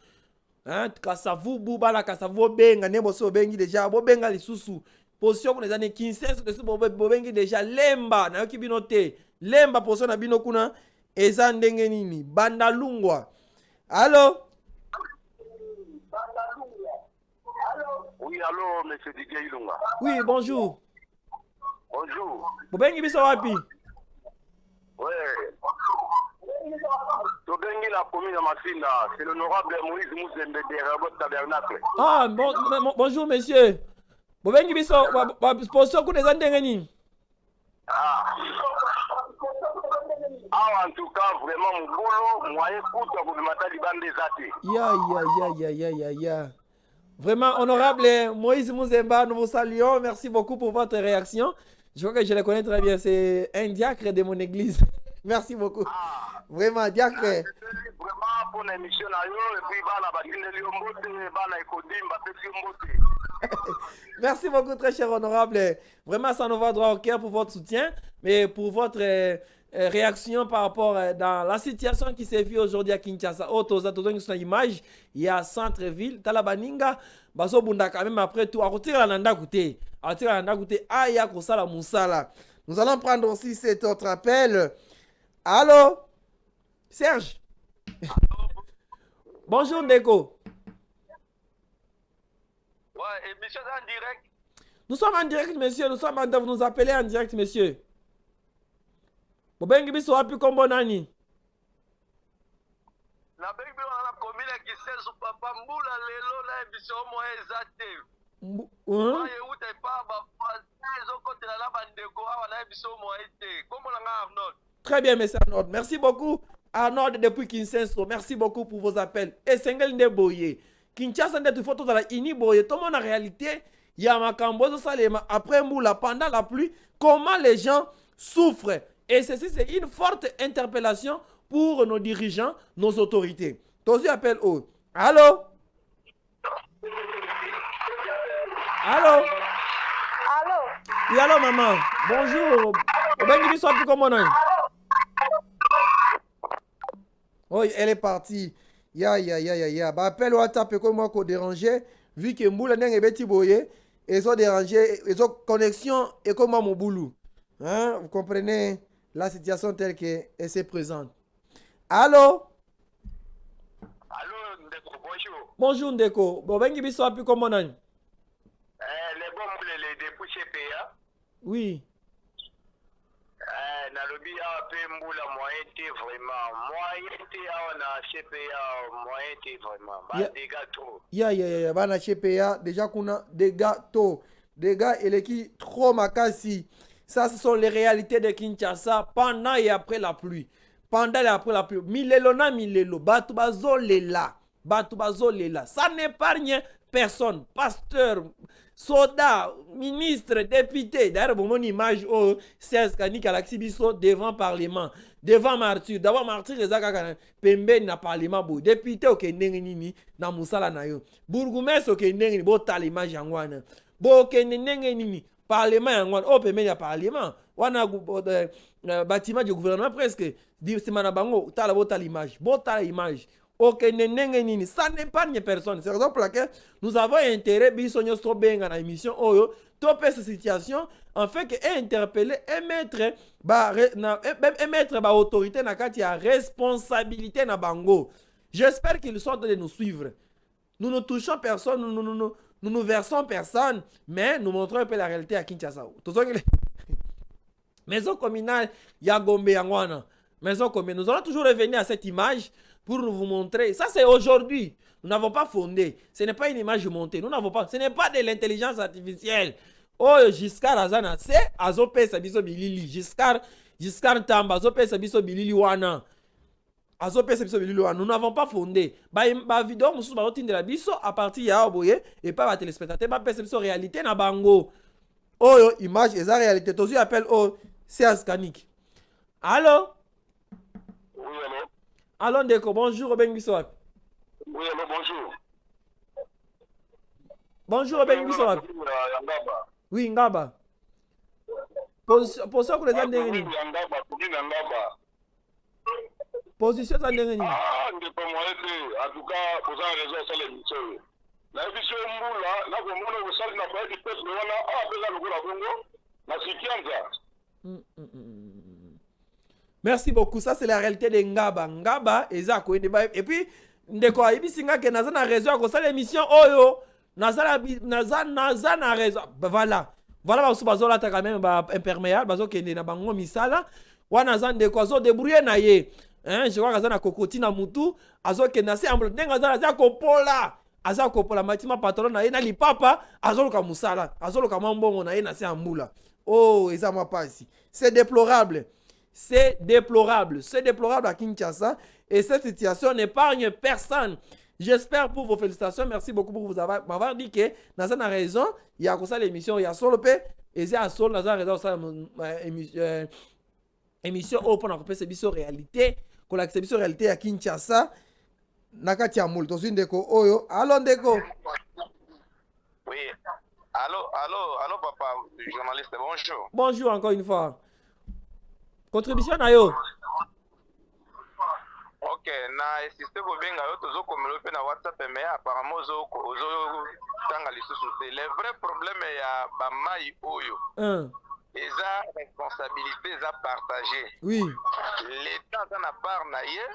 Hein? Kasavu bubala kasavu benga nebo so bengi déjà bo benga lisusu. Position kuna zane Kinsenso de so bo bengi déjà lemba na yoki bino te. Lemba position na bino kuna eza ndenge nini? Bandalungwa. Allô? Oui, allô, monsieur Didier Ilunga. Oui, bonjour. Bonjour. Bobengi biso wapi? Ouais. Tobengi la commune Masina, c'est l'honorable Moïse Mouzembe de Rabot Tabernacle. Ah, bonjour monsieur. Bobengi biso position kuna eza ndenge nini? En tout cas, vraiment, mon boulot, moyen coûte pour le matin du bande des athées. Ya. Vraiment, honorable Moïse Mouzemba, nous vous saluons. Merci beaucoup pour votre réaction. Je crois que je le connais très bien. C'est un diacre de mon église. Merci beaucoup. Vraiment, diacre. Vraiment, pour l'émission, et puis, merci beaucoup, très cher honorable. Vraiment, ça nous va droit au cœur pour votre soutien, mais pour votre réaction par rapport dans la situation qui s'est vue aujourd'hui à Kinshasa. Sur l'image, il y a centre-ville, Talabaninga, Baso Bunda quand même après tout. Nous allons prendre aussi cet autre appel. Allô? Serge? Bonjour Ndeko. Ouais, émission en direct. Nous sommes en direct, monsieur. Vous nous appelez en direct, monsieur. Bobengi biso wapi kombo nani? Na bengi na commune Kinsenso papa mbula lelo na émission mo ezate. Ye uta pa ba zo côté la bandeko awa na émission mo ete. Kombo na Arnold. Très bien, monsieur Arnold. Merci beaucoup. Arnold depuis Kinsenso. Merci beaucoup pour vos appels. Et Sengel Ndeboye. Kinshasa ndetu photo dans la ini boye. Tout le monde en réalité, il y a ma cambozo salema après moula pendant la pluie. Comment les gens souffrent. Et ceci, c'est une forte interpellation pour nos dirigeants, nos autorités. Tosi appelle au. Allô? Oui, allô, maman. Bonjour. Oh, elle est partie. Ya. Bah, appelle WhatsApp comme moi qu'on dérangeait. Vu que Mboula n'est pas petit boye. Ils ont dérangé. Ils ont connexion et comme moi mon boulot. Hein? Vous comprenez la situation telle qu'elle se présente. Allô? Ndeko, bonjour. Bonjour Ndeko. Bon, bengi biso api comment on a? Les bombes, les depuis CPA. Oui. Nalobi a pe mbula moyen te vraiment. Moyen te a na CPA moyen te vraiment. Ba dégâts trop. Ya. Bana CPA déjà kuna dégâts trop. Dégâts et qui trop makasi. Ça, ce sont les réalités de Kinshasa pendant et après la pluie. Pendant et après la pluie. Milelo. Batu bazolela. Ça n'épargne personne, pasteur, soldat, ministre, député. D'ailleurs, mon image au Serge Kani Galaxy Bisso devant le Parlement, devant Martyr. D'abord, Martyr, les a pembe na Parlement. Député, ok, nini na musala na yo. Bourgmestre, ok, nini bo tal image yangwana. Bo ok, nini Parlement yangwana. Oh, pembe na Parlement. Wana bâtiment du gouvernement presque. Dit c'est manabango tal bo tal image. Bo tal image. Ok, ça n'est pas une personne. C'est la raison pour laquelle nous avons intérêt, bisogno sto benga na émission oyo, topé cette situation, en fait que interpeller et mettre ba autorité na kati ya responsabilité na bango. J'espère qu'ils sont de nous suivre. Nous ne touchons personne, nous ne versons personne, mais nous montrons un peu la réalité à Kinshasa. Maison communale ya Gombe Yangwana. Maison communale. Nous allons toujours revenir à cette image pour vous montrer. Ça, c'est aujourd'hui. Nous n'avons pas fondé. Ce n'est pas une image montée. Nous n'avons pas. Ce n'est pas de l'intelligence artificielle. Oh, Giscard Azana, c'est Azope Sabiso Bilili. Giscard Tamba, Azope Sabiso Bilili Wana. Azope Sabiso Bilili Wana. Nous n'avons pas fondé. Bah, vidéo, nous sommes de la biso à partir de Yaoboye et pas à téléspectateur. Bah, perception réalité na bango. Oh, image et sa réalité. Tous appellent oh, c'est Askanik. Allô? Oui, allô? Allô, Ndeko, bonjour, Robin Bissot. Oui, allô, bonjour. Bonjour, Robin Bissot. Oui, Ngaba. Position que les gens dégagent. Position ça dégage. Ah, on ne peut pas moi en tout cas, pour ça, raison, c'est l'émission. La émission Moula, là, pour moi, on sait n'a pas été fait, mais on a déjà le goût à Congo. La Sikianza. Merci beaucoup. Ça, c'est la réalité de Ngaba. Ngaba, et puis, Ndeko Aibi Singa, qui n'a pas raison, à cause de l'émission Oyo, n'a pas raison. Voilà. Voilà, parce que bazola ta quand même imperméable, parce que n'a pas ngomi sala. Wana zan de quoi zo débrouiller na ye. Hein, je vois que zana kokoti na mutu, azo ke na se amble denga zana za kopola. Aza kopola matima patron na ye na lipapa, azo ka musala, azo ka mambongo na ye na se ambula. Oh, et ça m'a pas ici. C'est déplorable. C'est déplorable. C'est déplorable à Kinshasa. Et cette situation n'épargne personne. J'espère pour vos félicitations. Merci beaucoup pour m'avoir dit que Nazan a raison. Il y a comme ça l'émission. Il y a solo P. Et c'est à solo Nazan a raison. Émission open on appelle cette réalité. Qu'on a cette réalité à Kinshasa. Nakati Amoul. Tosin Ndeko Oyo. Allô Ndeko. Oui. Allô papa, journaliste. Bonjour. Bonjour encore une fois. Contribution à yo. Ok, na insisté ko benga yo tozo komelo pe na WhatsApp mais apparemment ozo tanga lisusu te. Le vrai problème ya ba mai oyo. Eza responsabilité eza partagée. Oui. L'État en a part na ye,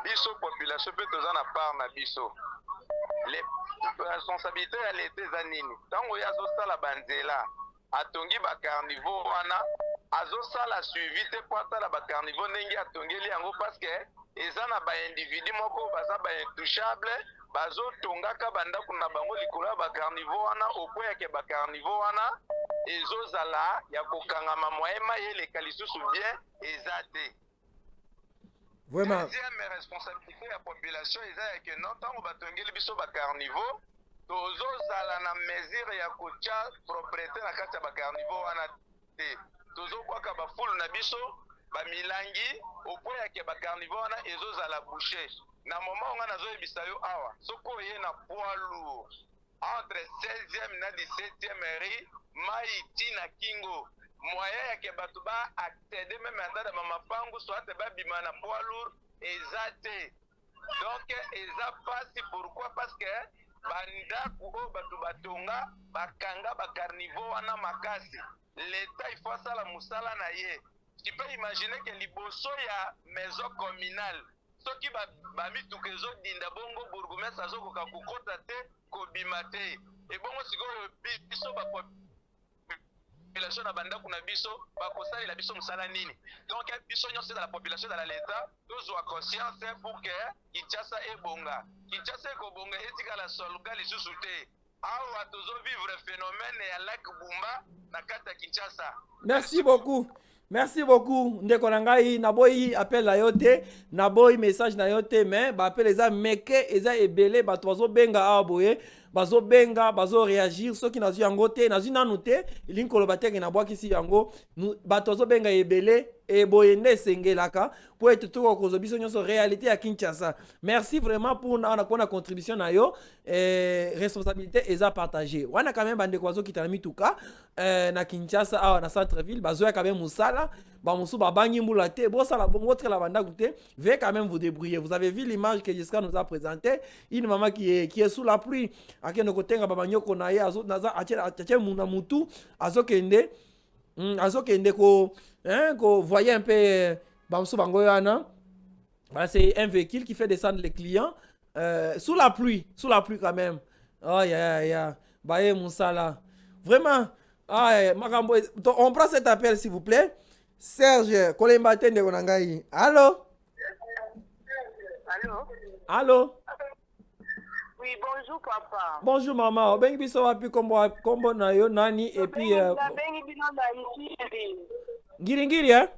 biso population pe toza na part na biso. Les responsabilités ya l'État eza nini? Tango ya zo sala banzela atongi ba carnivore wana azosala suivi te po atala bacarnivore ndenge atongeli yango parce que eza na baindividu moko baza baintouchable bazotongaka bandako na bango likolo ya bacarnivore wana okoyake bacarnivore wana ezozala ya kokangama moyema yeleka lisusu bien eza te. Deuxième responsabilité ya population eza ya ke non ntango batongeli biso bacarnivore tozozala na mesure ya kotia propriété na kati ya bacarnivore wana te. Tozokwaka bafulu na biso bamilangi okoyake bacarnivore wana ezozala boucher. Na moment onga nazoyebisa yo awa soko oye na poids lourd entre 16e na 17e ri mai ti na kingo moyen yake bato ba accéder même ata na mapangu soit babima na poids lourd eza te. Donc eza pasi pourquoi parce que bandako oyo bato batonga bakanga bacarnivore wana makasi. L'État il faut asala musala na ye. Tu peux imaginer que liboso ya maison communale soki bamituka ezodinda bongo bourgmestre azokoka kokota te kobima te ebongo sikoyo biso population na bandako na biso bakosalela biso mosala nini? Donc biso nyonso la population dans l'État tozwa conscience pour que Kinshasa ebonga. Kinshasa ekobonga etikala soluka lisusu te. Awa tozovivre phénomène ya lac Bumba na kati ya Kinshasa. Merci beaucoup. Merci beaucoup. Ndeko nangai naboyi appel na yote, naboyi message na yote mais ba appel eza meke eza ebele ba tozo benga aboye bazo benga bazo réagir soki nazu yango te nazu nanu te elingi koloba teke na bwakisi yango bato bazo benga ebele et boye nde esengelaka po ete tokokozwa biso nyonso réalité ya Kinshasa. Merci vraiment pour na contribution na yo. Responsabilité eza partagée wana quand même bandeko bazokita na mituka na Kinshasa awa na centre ville bazoya quand même musala bamusu babangi mbula te bosala bongo tela bandako te. Veuillez quand même vous débrouiller. Vous avez vu l'image que Jessica nous a présentée, une maman qui est sous la pluie akende kotenga babanyoko na ye azo naza atie muna mutu azokende ko voyez un peu bamusu bango yana. C'est un véhicule qui fait descendre les clients sous la pluie quand même. Oh ya baye musala vraiment. On prend cet appel s'il vous plaît. Serge Kolemba tende konangai. Allô? Allô? Oui, bonjour papa. Bonjour maman. Obengi biso wapi kombo na yo nani et puis bengi bino na Ngiri. Ngiri hein?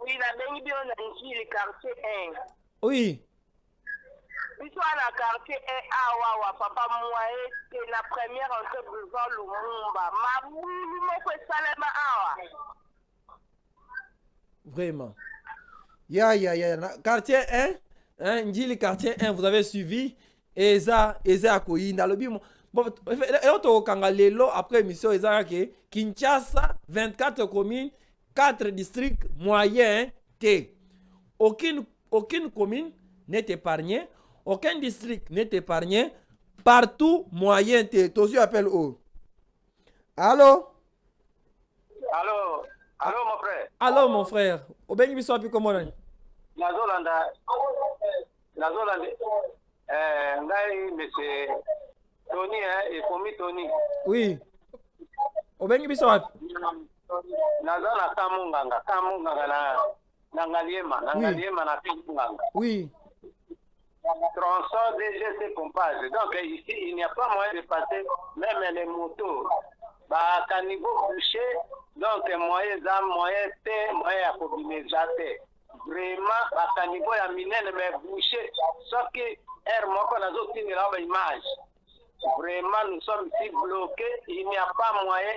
Oui, la bengi bino na Ngiri quartier 1. Oui. Biso na quartier 1 awa papa moye c'est la première entrée boulevard Lumumba. Mabulu moko salema awa. Vraiment. Ya. Quartier 1, Njili quartier 1, vous avez suivi. Eza akoyinda lobi bon eto kanga lelo après émission eza ke Kinshasa 24 communes 4 districts moyens T. Aucune commune n'est épargnée, aucun district n'est épargné, partout moyen T. Tosi appelle au. Allô mon frère. Allô mon frère. Obengi biso api comment on Nazolanda ngai monsieur Tony et Komi Tony. Oui. Obengi biso api? Nazala kamunganga na ngaliema na pinganga. Oui. Tronçon DGC Compage. Donc ici il n'y a pas moyen de passer même les motos. Ba caniveau bouché donc moyen à combinaison. Vraiment ba caniveau ya minene mais bouché sauf que air moko nazo tinira ba image. Vraiment nous sommes ici bloqués, il n'y a pas moyen.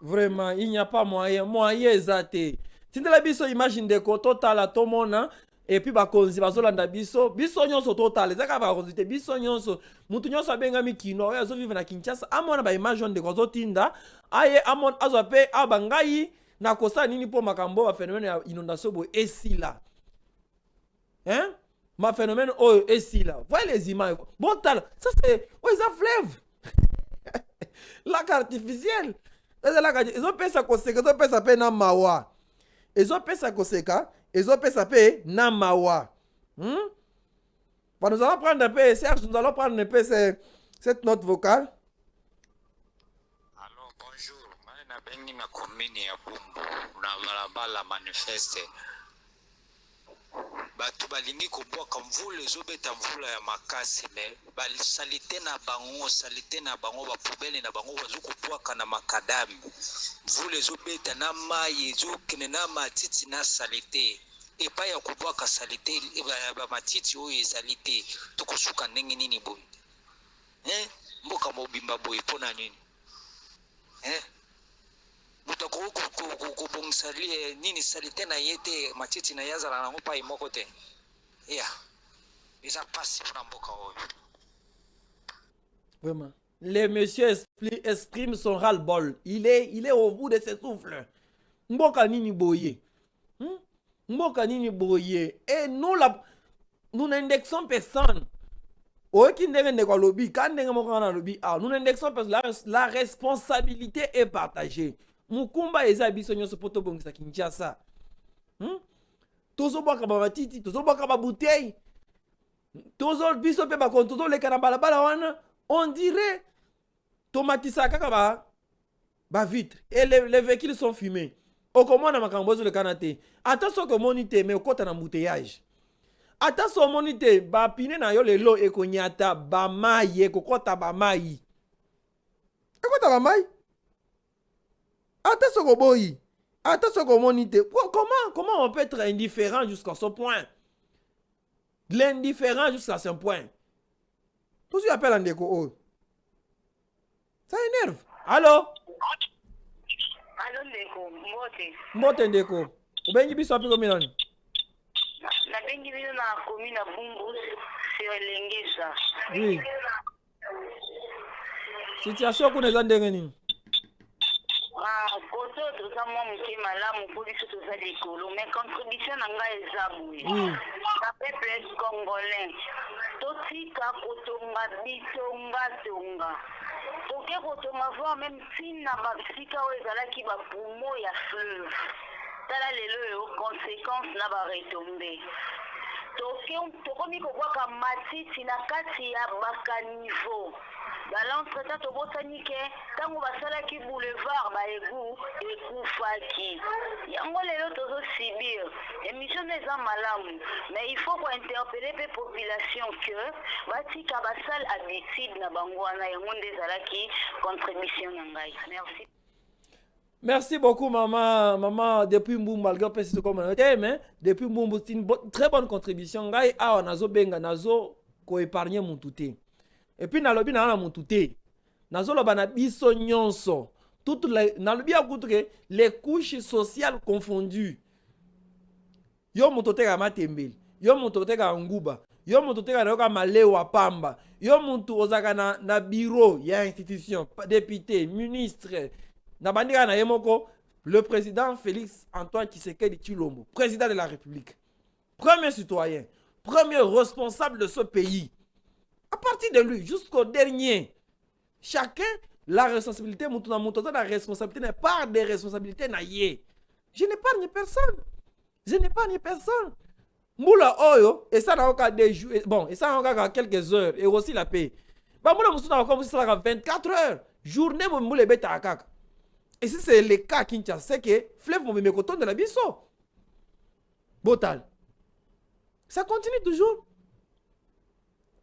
Vraiment il n'y a pas moyen ezate. Tindela biso imagine de ko total atomona et puis bakonzi bazolanda biso nyonso total ezaka bakonzi te biso nyonso mutu nyonso abenga mikino oyo azo vivre na Kinshasa amona ba image on de ko zotinda aye amon azo pe abangai na kosa nini po makambo ba phénomène ya inondation bo esila. Hein? Ma phénomène oh esila. Voyez les images. Bon tal, ça c'est ça fleuve. Lac artificiel. Ils ont pesa koseka, ils ont pesa pe na mawa. Ils ont pesa koseka, ils ont pesa pe na mawa. Nous allons prendre un peu, Serge, nous allons prendre un peu cette note vocale. Alors bonjour, na bengi na commune ya Bumbu na balabala manifeste. Batu balingi koboka mvula ezobeta mvula ya makasi me salite na bango ba poubelle na bango bazokubwaka na makadami mvula ezobeta na mai ezokene na matiti na salite epa ya kubwaka salite ba matiti oyo ezalite tokosuka ndenge nini boy mboka mobimba boy pona nini mutako kubongisali nini salite na yete matiti na yazala na ngopa imoko te isa passe pour mboka oyo. Vraiment le monsieur exprime son ras-le-bol, il est au bout de ses souffles. Mboka nini boye et nous n'indexons personne. Nous n'indexons personne. La responsabilité est partagée. Mukumba eza biso nyonso poto bongisa Kinshasa. Tozo boka ba matiti, tozo boka ba bouteille. Tozo biso pe ba kontozo le kana balabala wana, on dirait tomatisa kaka ba vitre et les véhicules sont fumés. Okomo na makambozo le kanate. Attention que monite mais okota na embouteillage. Attention monite ba pine na yo lelo ekonyata ba mayi kokota ba mayi. Ekota ba mayi? Attention comment on peut être indifférent jusqu'à ce point? L'indifférent jusqu'à ce point. Tout ce appelle en déco. Oh. Ça énerve. Allô? Allô, Ndeko, Mbote. Mbote Ndeko. Ubengi biso api komi nani? Na bengi bino na komi na Bumbu sur Lengesa. Oui. Situation kuna eza ndenge nini? Koto toza mwa moke malamu mpo biso toza likolo, mais contribution na ngai eza boye. Na peuple congolais, totika kotonga bitonga. Toke kotonga voir même ntina basika oyo ezalaki bapumo ya fleuve. Tala lelo oyo conséquence na baretombe. Tokomi kobwaka matiti na kati ya bakaniveau. L'entretien tobotani ke tango basalaki boulevard baegu ekufaki. Yango lelo tozo sibir. Émission eza malamu, mais il faut ko interpeller pe population que batika basal habitude na bango wana yango ndezalaki contribution na ngai. Merci. Merci beaucoup, maman, depuis Mbumbu, malgré que c'est comme on a mais depuis Mbumbu, c'est une très bonne contribution. Ngai, on a zo benga, nazo ko épargner mon touté. Et puis, na lobi na mon touté. Nazo loba na biso nyonso. Toutes les, na lobi a les couches sociales confondues. Yo mutote ga matembele. Yo mutote ga nguba. Yo mutote ga roka malewa pamba. Yo muntu ozaka na bureau, ya institution, député, ministre. Nabandika na yemoko, le président Félix Antoine Tshisekedi Tshilombo, président de la République, premier citoyen, premier responsable de ce pays. À partir de lui, jusqu'au dernier, chacun la responsabilité, la responsabilité n'est pas des responsabilités naïe. Je n'épargne personne. Je n'épargne personne. Moula oyo, et ça n'a aucun des jours, bon, et ça n'a aucun quelques heures, et aussi la paix. Bah moula moussou comme si ça 24 heures, journée moula beta akaka. Et si c'est le cas Kinshasa, c'est que fleuve mon bébé coton de la biso. Botal. Ça continue toujours.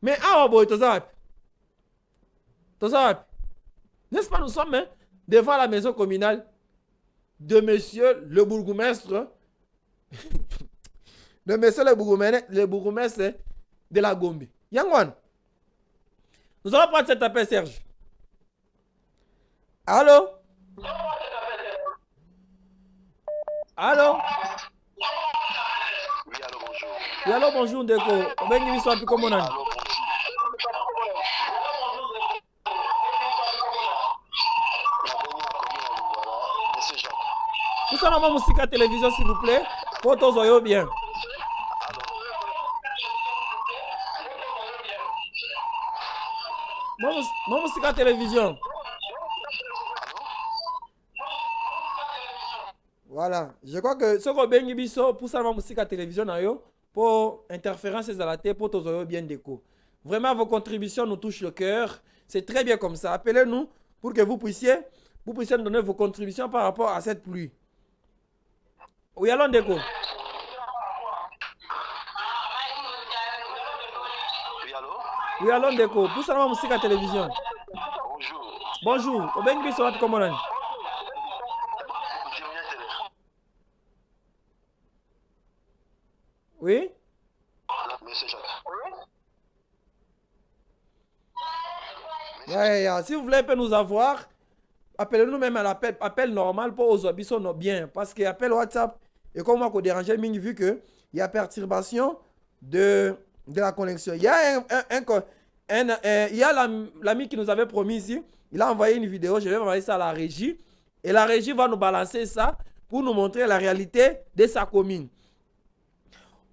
Mais ah boy, tozap. N'est-ce pas, nous sommes devant la maison communale de monsieur le bourgmestre de monsieur le bourgmestre de la Gombe. Yangwan. Nous allons prendre cet appel, Serge. Allô? Allô? Oui, allô, bonjour. Oui, allô, bonjour, Ndeko. On va une histoire plus comme on a. Vous savez, ma musique à télévision, s'il vous plaît. Pour tous, soyez bien. Ma musique à télévision. Voilà, je crois que ce qu'on bénit biso pour ça, ma musique à télévision, pour interférence à la tête, pour tous bien déco. Vraiment, vos contributions nous touchent le cœur. C'est très bien comme ça. Appelez-nous pour que vous puissiez nous donner vos contributions par rapport à cette pluie. Oui, allons déco. Oui, allô? Oui, allons déco. Pour ça, ma musique à télévision. Bonjour. Bonjour. Au bénit biso, comment on a? Oui? Monsieur Jacques. Yeah. Si vous voulez nous avoir, appelez-nous même à l'appel normal pour aux habits bien. Parce que l'appel WhatsApp est comme moi qu'on dérangeait, vu qu'il y a perturbation de la connexion. Il y a il y a l'ami qui nous avait promis ici, il a envoyé une vidéo, je vais envoyer ça à la régie. Et la régie va nous balancer ça pour nous montrer la réalité de sa commune.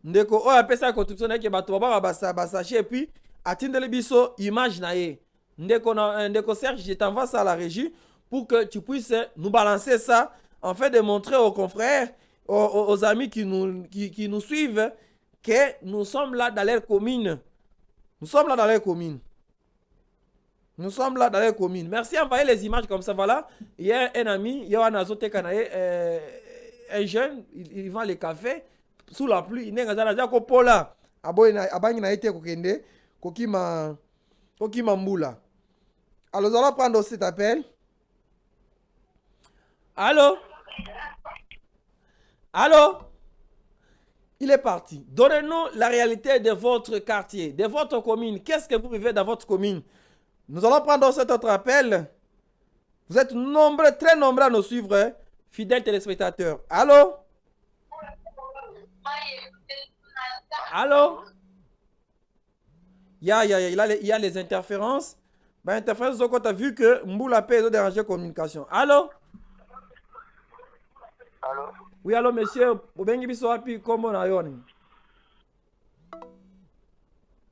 Ndeko, on appelle ça construction que bato ba sache et puis atteindre biso image na ye. Ndeko Serge, je t'envoie ça à la régie pour que tu puisses nous balancer ça en fait de montrer aux confrères, aux amis qui nous suivent que nous sommes là dans leur commune. Nous sommes là dans leur commune. Merci d'envoyer les images comme ça. Voilà. Il y a un ami, il y a un azote kanaye, un jeune, il vend les cafés. Sous la pluie, il n'est pas ko pola. Abangi na été kokende, kokima mbula. Alors nous allons prendre cet appel. Allô? Il est parti. Donnez-nous la réalité de votre quartier, de votre commune. Qu'est-ce que vous vivez dans votre commune? Nous allons prendre cet autre appel. Vous êtes nombreux, très nombreux à nous suivre, hein, fidèles téléspectateurs. Allô? Allô? Il y a les interférences. Ben, interférences, donc on a vu que Mboula P a dérangé la communication. Allô? Allô? Oui, allô, monsieur. Comment on a.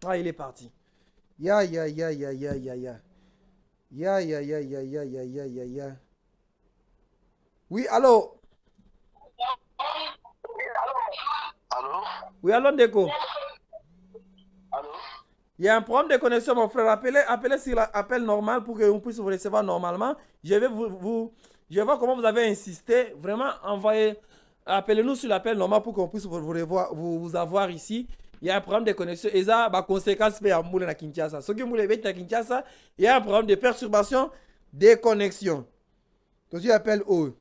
Ah, il est parti. Ya. Oui, allô? Allô? Oui, allô, Ndeko? Allô? Il y a un problème de connexion, mon frère. Appelez sur l'appel normal pour qu'on puisse vous recevoir normalement. Je vais je vais voir comment vous avez insisté. Vraiment, appelez-nous sur l'appel normal pour qu'on puisse vous avoir ici. Il y a un problème de connexion. Et ça, bah, conséquence, à Kinshasa. Ce qui est à Kinshasa, il y a un problème de perturbation de connexion. Donc, je appelle eux.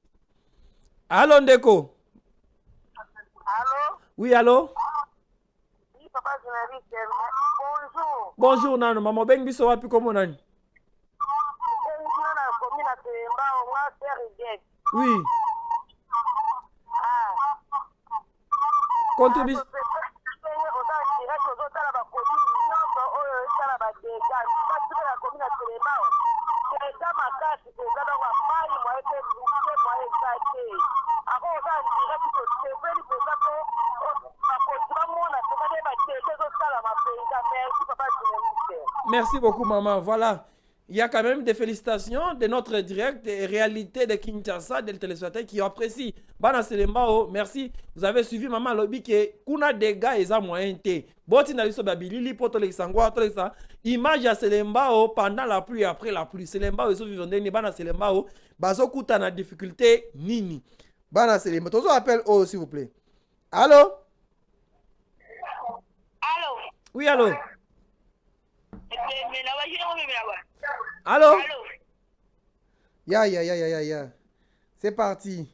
Allô, Ndeko? Allô? Oui, allô? Oui, papa journaliste. Bonjour. Bonjour, Nano. Maman Ben Biso, wapi comment Nani? Oui. Contribution. Merci beaucoup, maman. Voilà. Il y a quand même des félicitations de notre direct et réalité de Kinshasa, des téléspectateurs qui apprécient. Bana Selembao, merci. Vous avez suivi maman lobby que kuna des gars et ça moyen té. Boti na liso babilili poto le sangwa to ça. Image à Selembao pendant la pluie après la pluie. Selembao ils vivent ndeni bana Selembao bazo kuta na difficulté nini. Bana Selembao. Tozo appel oh s'il vous plaît. Allô? Allô? Oui, allô? Allô? Ya. C'est parti.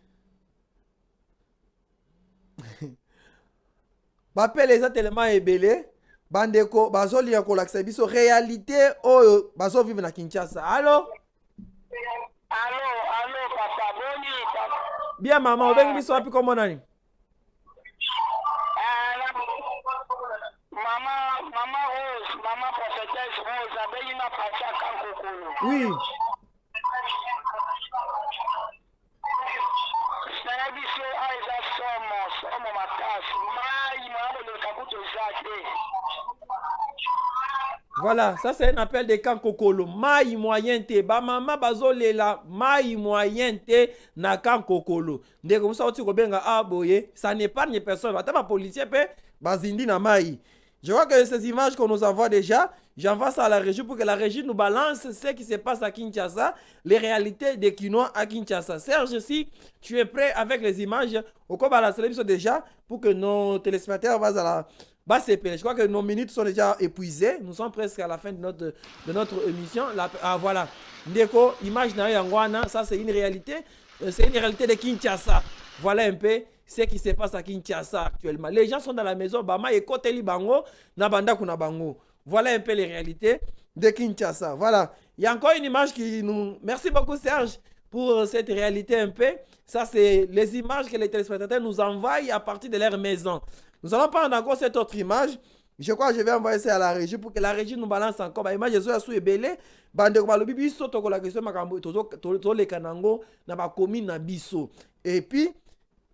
Bappel les tellement ébélé. Bandeko, bazoli ya kolaksa biso réalité oyo bazo vivre na Kinshasa. Allô? Allô, papa, boni, papa. Bien maman, obengi biso wapi comment nani? Maman Rose, maman prophétesse Rose, abengi na pacha kankokolo. Oui. Sanabiso aiza somo makasi. Mai mambo le kakuto zate. Voilà, ça c'est un appel de Kankokolo. Maï moyen te. Ba maman bazole la maï moyen te na Kankokolo. Ndé comme ça, tu kobenga aboye. Ça n'épargne personne. Bata ba policier pe bazindi na maï. Je vois que ces images qu'on nous envoie déjà, j'envoie ça à la régie pour que la régie nous balance ce qui se passe à Kinshasa, les réalités des Kinois à Kinshasa. Serge, si tu es prêt avec les images, au cas la sélection déjà, pour que nos téléspectateurs vont à la base. Je crois que nos minutes sont déjà épuisées. Nous sommes presque à la fin de notre émission. Voilà. Ndeko, image na yangwana, ça c'est une réalité. C'est une réalité de Kinshasa. Voilà un peu ce qui se passe à Kinshasa actuellement. Les gens sont dans la maison, Bama et Koteli Bango, Nabanda Kuna Bango. Voilà un peu les réalités de Kinshasa. Voilà. Il y a encore une image qui nous... Merci beaucoup Serge pour cette réalité un peu. Ça c'est les images que les téléspectateurs nous envoient à partir de leur maison. Nous allons prendre encore cette autre image. Je crois que je vais envoyer ça à la régie pour que la régie nous balance encore. L'image est sur Ebele. Bandeko balobi biso to la question makambo to le kanango na ba commune na biso. Et puis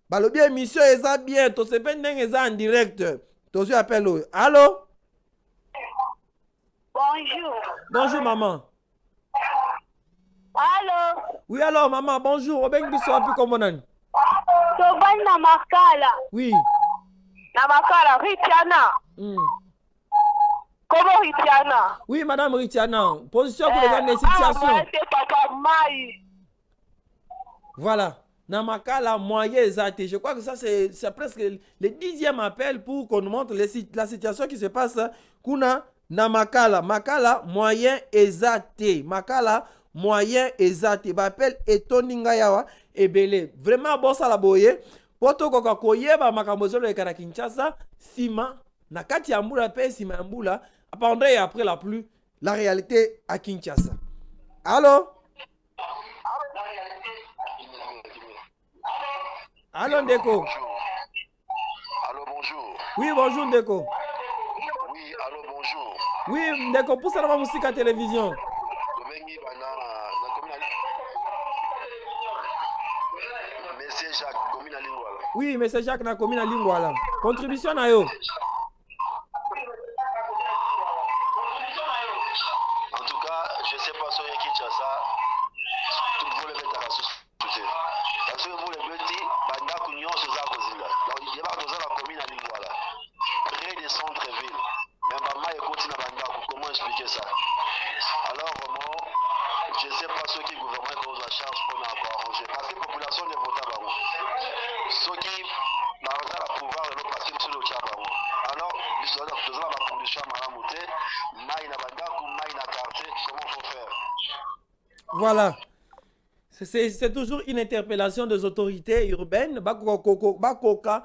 balobi émission eza bien to se pendeng eza en direct. To je appelle. Allô? Bonjour. Bonjour maman. Allô? Oui, alors maman, bonjour. Obeng biso api comment nani? Tobani na makala. Oui. Na makala Ritiana. Comment Ritiana? Oui, madame Ritiana. Position pour les gars de situation. Papa Maï. Voilà. Namakala moyen exact. Je crois que ça c'est presque le 10e appel pour qu'on nous montre la situation qui se passe. Kuna Namakala. Makala moyen exact. Makala moyen exact. Appel Etoninga Yawa Ebele. Vraiment bon ça la boye. poto koka koyeba makambo ezoleka na Kinshasa sima na kati ya mbula pe sima ya mbula pendant et après la pluie la réalité à Kinshasa. Allô? Allô Ndeko? Allô, bonjour. Oui, bonjour Ndeko. Oui, allô, bonjour. Oui, Ndeko, pour ça, la musique à télévision. Monsieur Jacques, commune à Lingwala. Oui, Monsieur Jacques, na commune à Lingwala. Contribution à yo. En tout cas, je ne sais pas sur Kinshasa, tout le monde est à la société. Parce que vous le petit, Banda Kunyon, c'est ça que vous donc il y a besoin de la commune à Lingwala, près des centres-villes. Mais maman écoute na Banda, comment expliquer ça? Alors vraiment, je ne sais pas ceux qui gouvernement ont la charge pour nous arranger. Parce que la population ne vote pas. Ceux qui ont le pouvoir de nous passer sur le Tchabaro. Alors, nous avons la condition à Maramouté, Maïna Banda, Maïna Quartier, comment il faut faire? Voilà. C'est toujours une interpellation des autorités urbaines. Bakoka,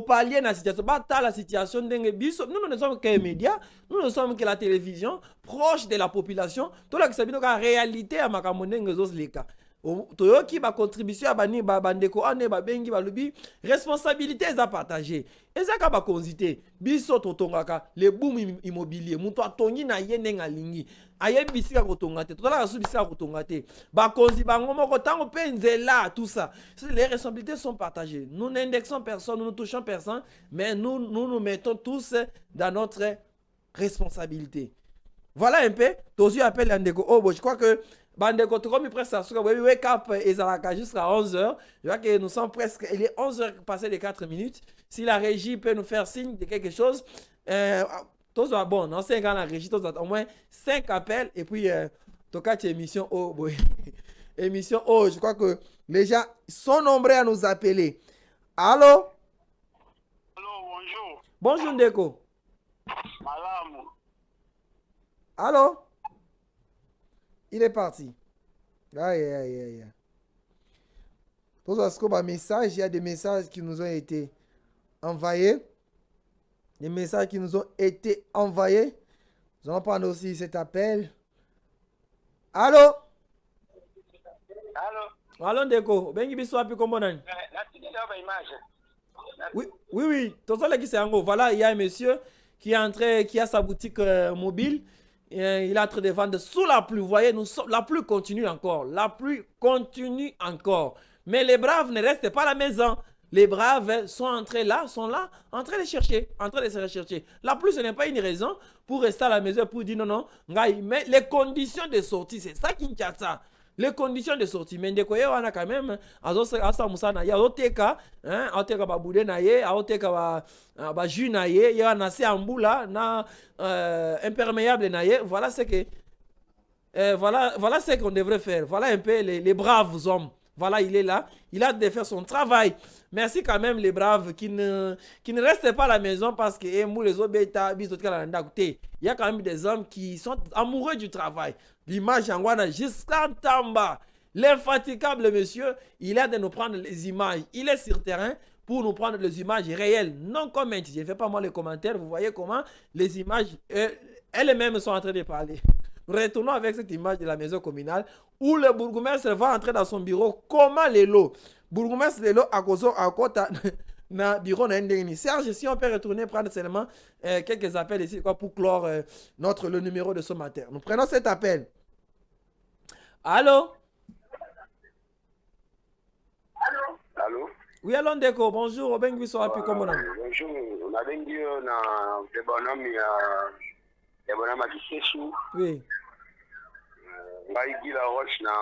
pallier la situation. La situation nous ne sommes que les médias, nous ne sommes que la télévision, proche de la population. Tout là que c'est la réalité à Makamoneng Zosleka. Toyoki ba contribution à bani ba bandeko ane ba bengi ba lubi responsabilité za partager ezaka ba konzité biso totongaka le boom immobilier muto atongi na yene ngalingi ayebisika kotonga te totala kasu bisika kotonga te ba konzi bango moko tango penzela tout ça les responsabilités sont partagées, nous n'indexons personne, nous ne touchons personne, mais nous mettons tous dans notre responsabilité. Voilà un peu tozu appelle Ndeko Obo. Je crois que Bandeko, comme presque à wake up et jusqu'à 11h. Je vois que nous sommes presque, il est 11h passé les 4 minutes. Si la régie peut nous faire signe de quelque chose, tous bon, non, 5 ans la régie, tous au moins 5 appels et puis toka émission O. Émission O, je crois que les gens sont nombreux à nous appeler. Allô? Allô, bonjour. Bonjour Ndeko. Madame. Allô? Il est parti. Aïe, aïe, aïe. Il y a des messages qui nous ont été envoyés. Des messages qui nous ont été envoyés. Nous allons prendre aussi cet appel. Allô? Allô? Allô, Ndeko. Bengi biso api kombonan. Oui, oui, oui. Voilà, il y a un monsieur qui est entré, qui a sa boutique mobile. Il est en train de vendre sous la pluie. Vous voyez, la pluie continue encore. La pluie continue encore. Mais les braves ne restent pas à la maison. Les braves sont là, en train de chercher, en train de se rechercher. La pluie, ce n'est pas une raison pour rester à la maison pour dire non, non. Mais les conditions de sortie, c'est ça qui tient ça. Les conditions de sortie. Mais Ndeko on a quand même, asa musana ya oteka, hein, oteka ba boudé na ye, oteka ba jus na ye, ya na se ambula na imperméable na ye. Voilà ce que voilà ce qu'on devrait faire. Voilà un peu les braves hommes. Voilà, il est là, il a de faire son travail. Merci quand même les braves qui ne restent pas à la maison parce que il y a quand même des hommes qui sont amoureux du travail. L'image en Ghana jusqu'à Tamba. L'infatigable monsieur, il a de nous prendre les images. Il est sur terrain pour nous prendre les images réelles, non commentées. Je ne fais pas moi les commentaires. Vous voyez comment les images elles-mêmes sont en train de parler. Nous retournons avec cette image de la maison communale où le bourgmestre va entrer dans son bureau. Comment les lots? Bourgmestre de l'eau à Kozo à Kota na bureau na ndengini. Serge, si on peut retourner prendre seulement quelques appels ici quoi, pour clore le numéro de ce matin. Nous prenons cet appel. Allô? Allô? Allô? Oui, allô Ndeko, bonjour. Obengi so api comme on a. Bonjour, on a bengi na le bonhomme ya bonhomme Kisesu. Oui. Ngai Gila Roche na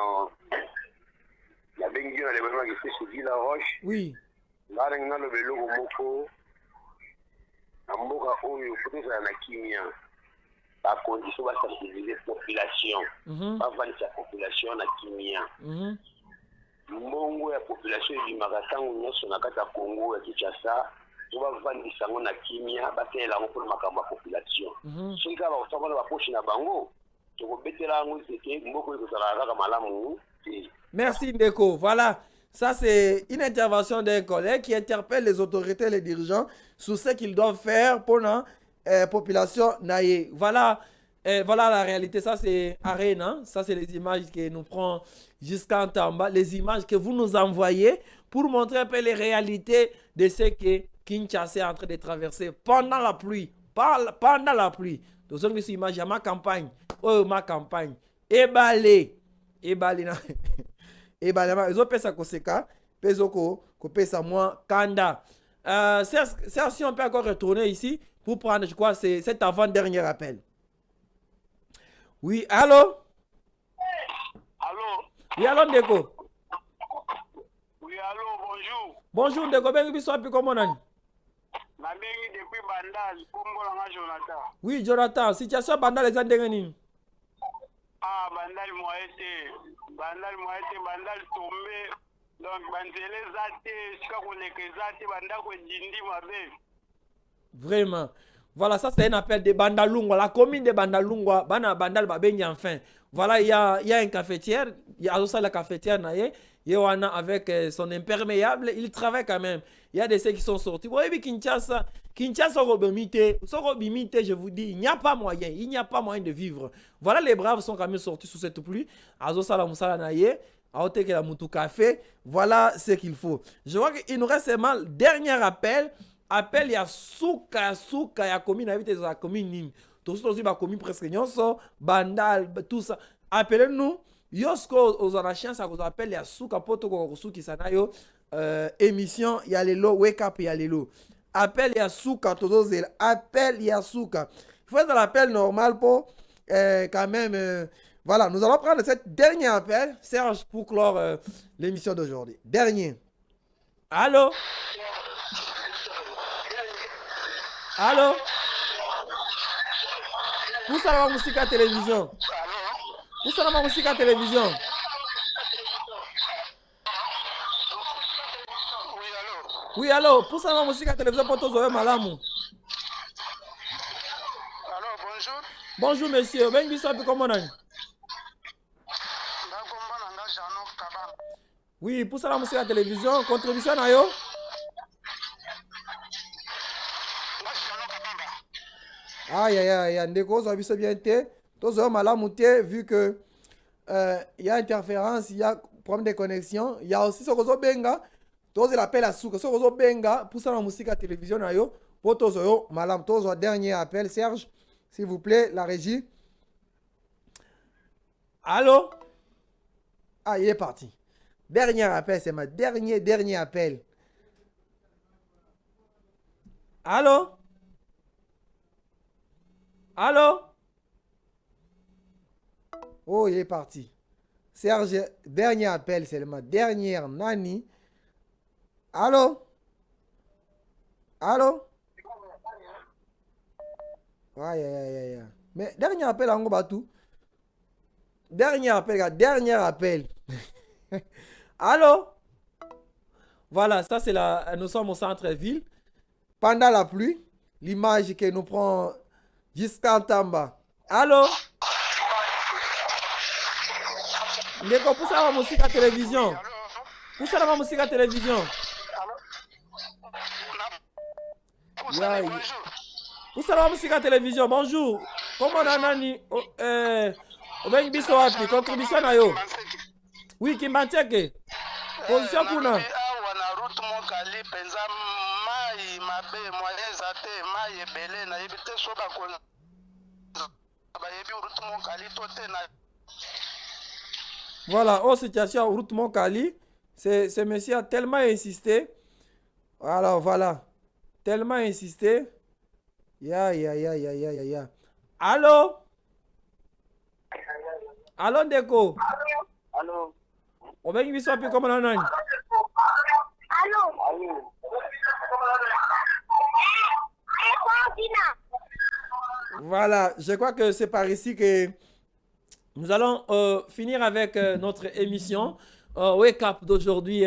bengi na le bonhomme Kisesu Gila Roche. Oui. Ngare ngalo beloko moko na mboka oyo potesa na kimia. Ba condition ba sensibiliser population. Ba vanisa population na kimia. Mbongo ya population ebimaka ntango nyonso na kati ya Congo ya Kinshasa to bavandisa yango na kimia batelela yango mpona makambo ya population. Soki kaka bakosaka na bapoche na bango tokobetela yango zeke mboko ekozala kaka malamu te. Merci Ndeko. Voilà, Ça, c'est une intervention d'un collègue qui interpelle les autorités et les dirigeants sur ce qu'ils doivent faire pour la population naïe. Voilà, voilà la réalité. Ça, c'est Arena. Ça, c'est les images que nous prenons jusqu'en bas. Les images que vous nous envoyez pour montrer un peu les réalités de ce que Kinshasa est en train de traverser pendant la pluie. Pendant la pluie. Donc, ces images, il y a ma campagne. Oh, ma campagne. Ebalé. Et bah ils ont fait ça koseka pezoko kopesa moi kanda si on peut encore retourner ici pour prendre, je crois, c'est cet avant-dernier appel. Oui, allô? Allô? Oui, allô, Ndeko? Oui, allô, bonjour. Bonjour, Ndeko. Ben, biso api comment on? Nabengi depuis Bandal, Congo langa Jonathan. Oui, Jonathan, situation Bandal les andengeni. Ah, Bandal Bandal tombé. Donc, Bandele zate, sika koleke zate, Bandal kwenjindi mabe. Vraiment. Voilà, ça c'est un appel de Bandalungwa, la commune de Bandalungwa, Bandal Babeni enfin. Voilà, il y a une cafetière, il y a aussi la cafetière, Yohana avec son imperméable, il travaille quand même. Il y a des ceux qui sont sortis. Vous voyez, Kinshasa, je vous dis, il n'y a pas moyen de vivre. Voilà, les braves sont quand même sortis sous cette pluie. Voilà ce qu'il faut. Je vois qu'il nous reste seulement le dernier appel. Appel, il y a Souka, il y a commune, il y a commune, tout ça aussi, commune presque, Bandal, tout ça. Appelez-nous. Yosko aux anachins, ça vous appelle, il y a Souka, poto, Souki, Sanayo, émission, il y a les lots, wake up, il y a les lots. Appel, il y a Souka, tout ça, appel, il y a Souka. Il faut faire l'appel normal pour, quand même, voilà, nous allons prendre cet dernier appel, Serge, pour clore l'émission d'aujourd'hui. Dernier. Allô? Allô? Où ça va, musique à télévision? Où ça va, musique à télévision? Oui, allô? Pour ça va, musique à télévision pour tous les malamou. Allô, bonjour. Bonjour, monsieur. Ben, vous savez comment on est? Oui, pour ça va, musique à télévision. Contribution à yo? Aïe, Ndeko, vous avez bien été. Tous les malamou, vu que il y a interférence, il y a problème de connexion, il y a aussi ce que benga, tous l'appel à Souka, ce que benga, pour ça la musique à télévision, pour tous les malam, tous les dernier appel, Serge, s'il vous plaît, la régie. Allô? Ah, il est parti. Dernier appel, c'est ma dernier appel. Allô? Allô? Oh, il est parti. Serge, dernier appel, c'est ma dernière Nani. Allô? Allô? Aïe. Mais dernier appel, en Batou. Dernier appel. Allô? Voilà, ça c'est nous sommes au centre-ville. Pendant la pluie, l'image que nous prend jusqu'en Tamba. Allô? Ndeko, pour ça, la musique à télévision. Pour ça, la musique à télévision. Pour ça, la musique à télévision. Bonjour. Comment on a nani? Ben biso wapi? Contribution na yo. Oui, Kimbancheke. Position kuna. Voilà, en situation route Monkali, ce monsieur a tellement insisté. Alors voilà, tellement insisté. Ya. Allô? Allô, Ndeko? Allô? On va y aller comme on a. Allô? Voilà, je crois que c'est par ici que nous allons finir avec notre émission. Wake Up d'aujourd'hui.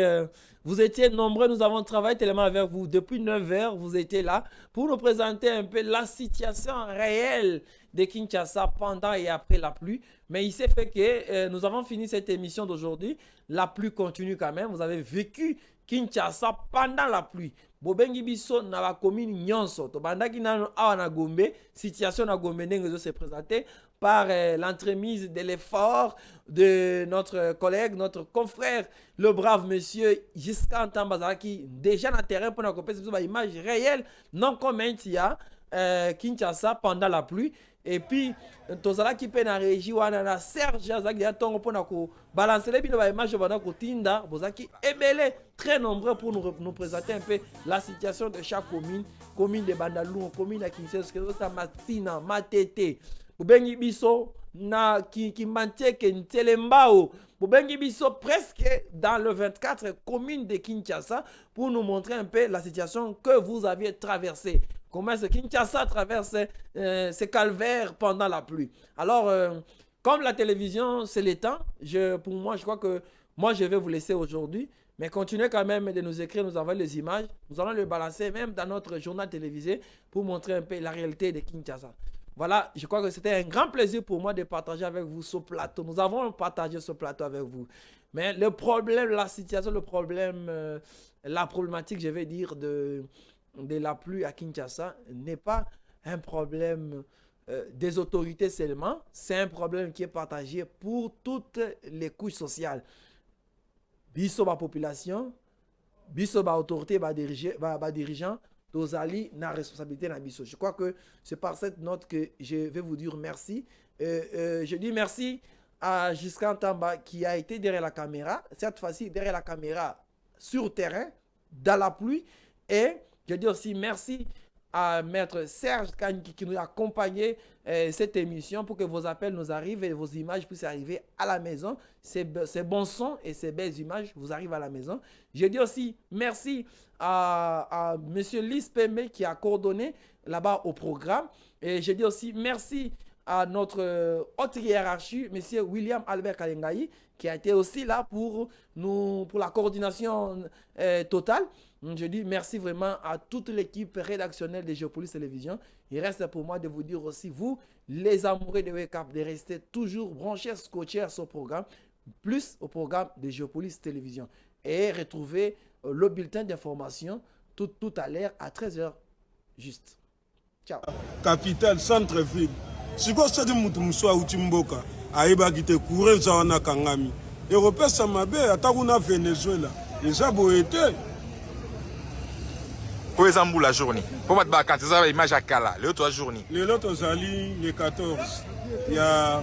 Vous étiez nombreux, nous avons travaillé tellement avec vous. Depuis 9 heures, vous étiez là pour nous présenter un peu la situation réelle de Kinshasa pendant et après la pluie. Mais il s'est fait que nous avons fini cette émission d'aujourd'hui. La pluie continue quand même. Vous avez vécu Kinshasa pendant la pluie. Bobengi biso na ba commune nyonso to bandaki na awa na Gombe, situation na Gombe ndenge se présenter par l'entremise de l'effort de notre collègue, notre confrère, le brave monsieur Giscard Ntambazala qui déjà na terrain pour na copier cette image réelle non comment il y a Kinshasa pendant la pluie. Et puis, tozala qui peut na régie wana na Serge Azaki ya tongo pona ko balancer les bino ba image bana ko tinda bozaki ebele très nombreux pour nous présenter un peu la situation de chaque commune de Bandalou, commune à Kinshasa, Matina, Matete, Bubengi biso na Kimanteke, Ntelembao, Bubengi biso presque dans le 24 communes de Kinshasa pour nous montrer un peu la situation que vous aviez traversée. Comment est-ce que Kinshasa traverse ces calvaires pendant la pluie. Alors, comme la télévision, c'est le temps, pour moi, je crois que moi, je vais vous laisser aujourd'hui. Mais continuez quand même de nous écrire, nous envoyer les images. Nous allons les balancer même dans notre journal télévisé pour montrer un peu la réalité de Kinshasa. Voilà, je crois que c'était un grand plaisir pour moi de partager avec vous ce plateau. Nous avons partagé ce plateau avec vous. Mais le problème, la situation, le problème, la problématique, je vais dire, de la pluie à Kinshasa n'est pas un problème des autorités seulement. C'est un problème qui est partagé pour toutes les couches sociales. Biso ba population, biso ba autorité, ba dirigeant, dozali na responsabilité na biso. Je crois que c'est par cette note que je vais vous dire merci. Je dis merci à Giscard Ntamba qui a été derrière la caméra, cette fois-ci derrière la caméra sur terrain, dans la pluie. Et je dis aussi merci à Maître Serge qui nous a accompagné cette émission pour que vos appels nous arrivent et vos images puissent arriver à la maison. Ces bons sons et ces belles images vous arrivent à la maison. Je dis aussi merci à M. Lys Pembe qui a coordonné là-bas au programme. Et je dis aussi merci à notre haute hiérarchie, M. William Albert Kalengaï, qui a été aussi là pour la coordination totale. Je dis merci vraiment à toute l'équipe rédactionnelle de Géopolis Télévision. Il reste pour moi de vous dire aussi, vous, les amoureux de Wake Up, de rester toujours branchés, scotchés à ce programme, plus au programme de Géopolis Télévision. Et retrouver le bulletin d'information tout à l'heure à 13h juste. Ciao. Capitale, centre-ville. Si vous avez un Utimboka, Aïba qui te courait, Zawana Kangami. Européen, ça m'a bien, à Taruna, Venezuela. Les aboétés. Pour exemple, la journée. Pour mettre quand tu as l'image à Kala, l'autre journée. L'autre Ali, les 14. Il y a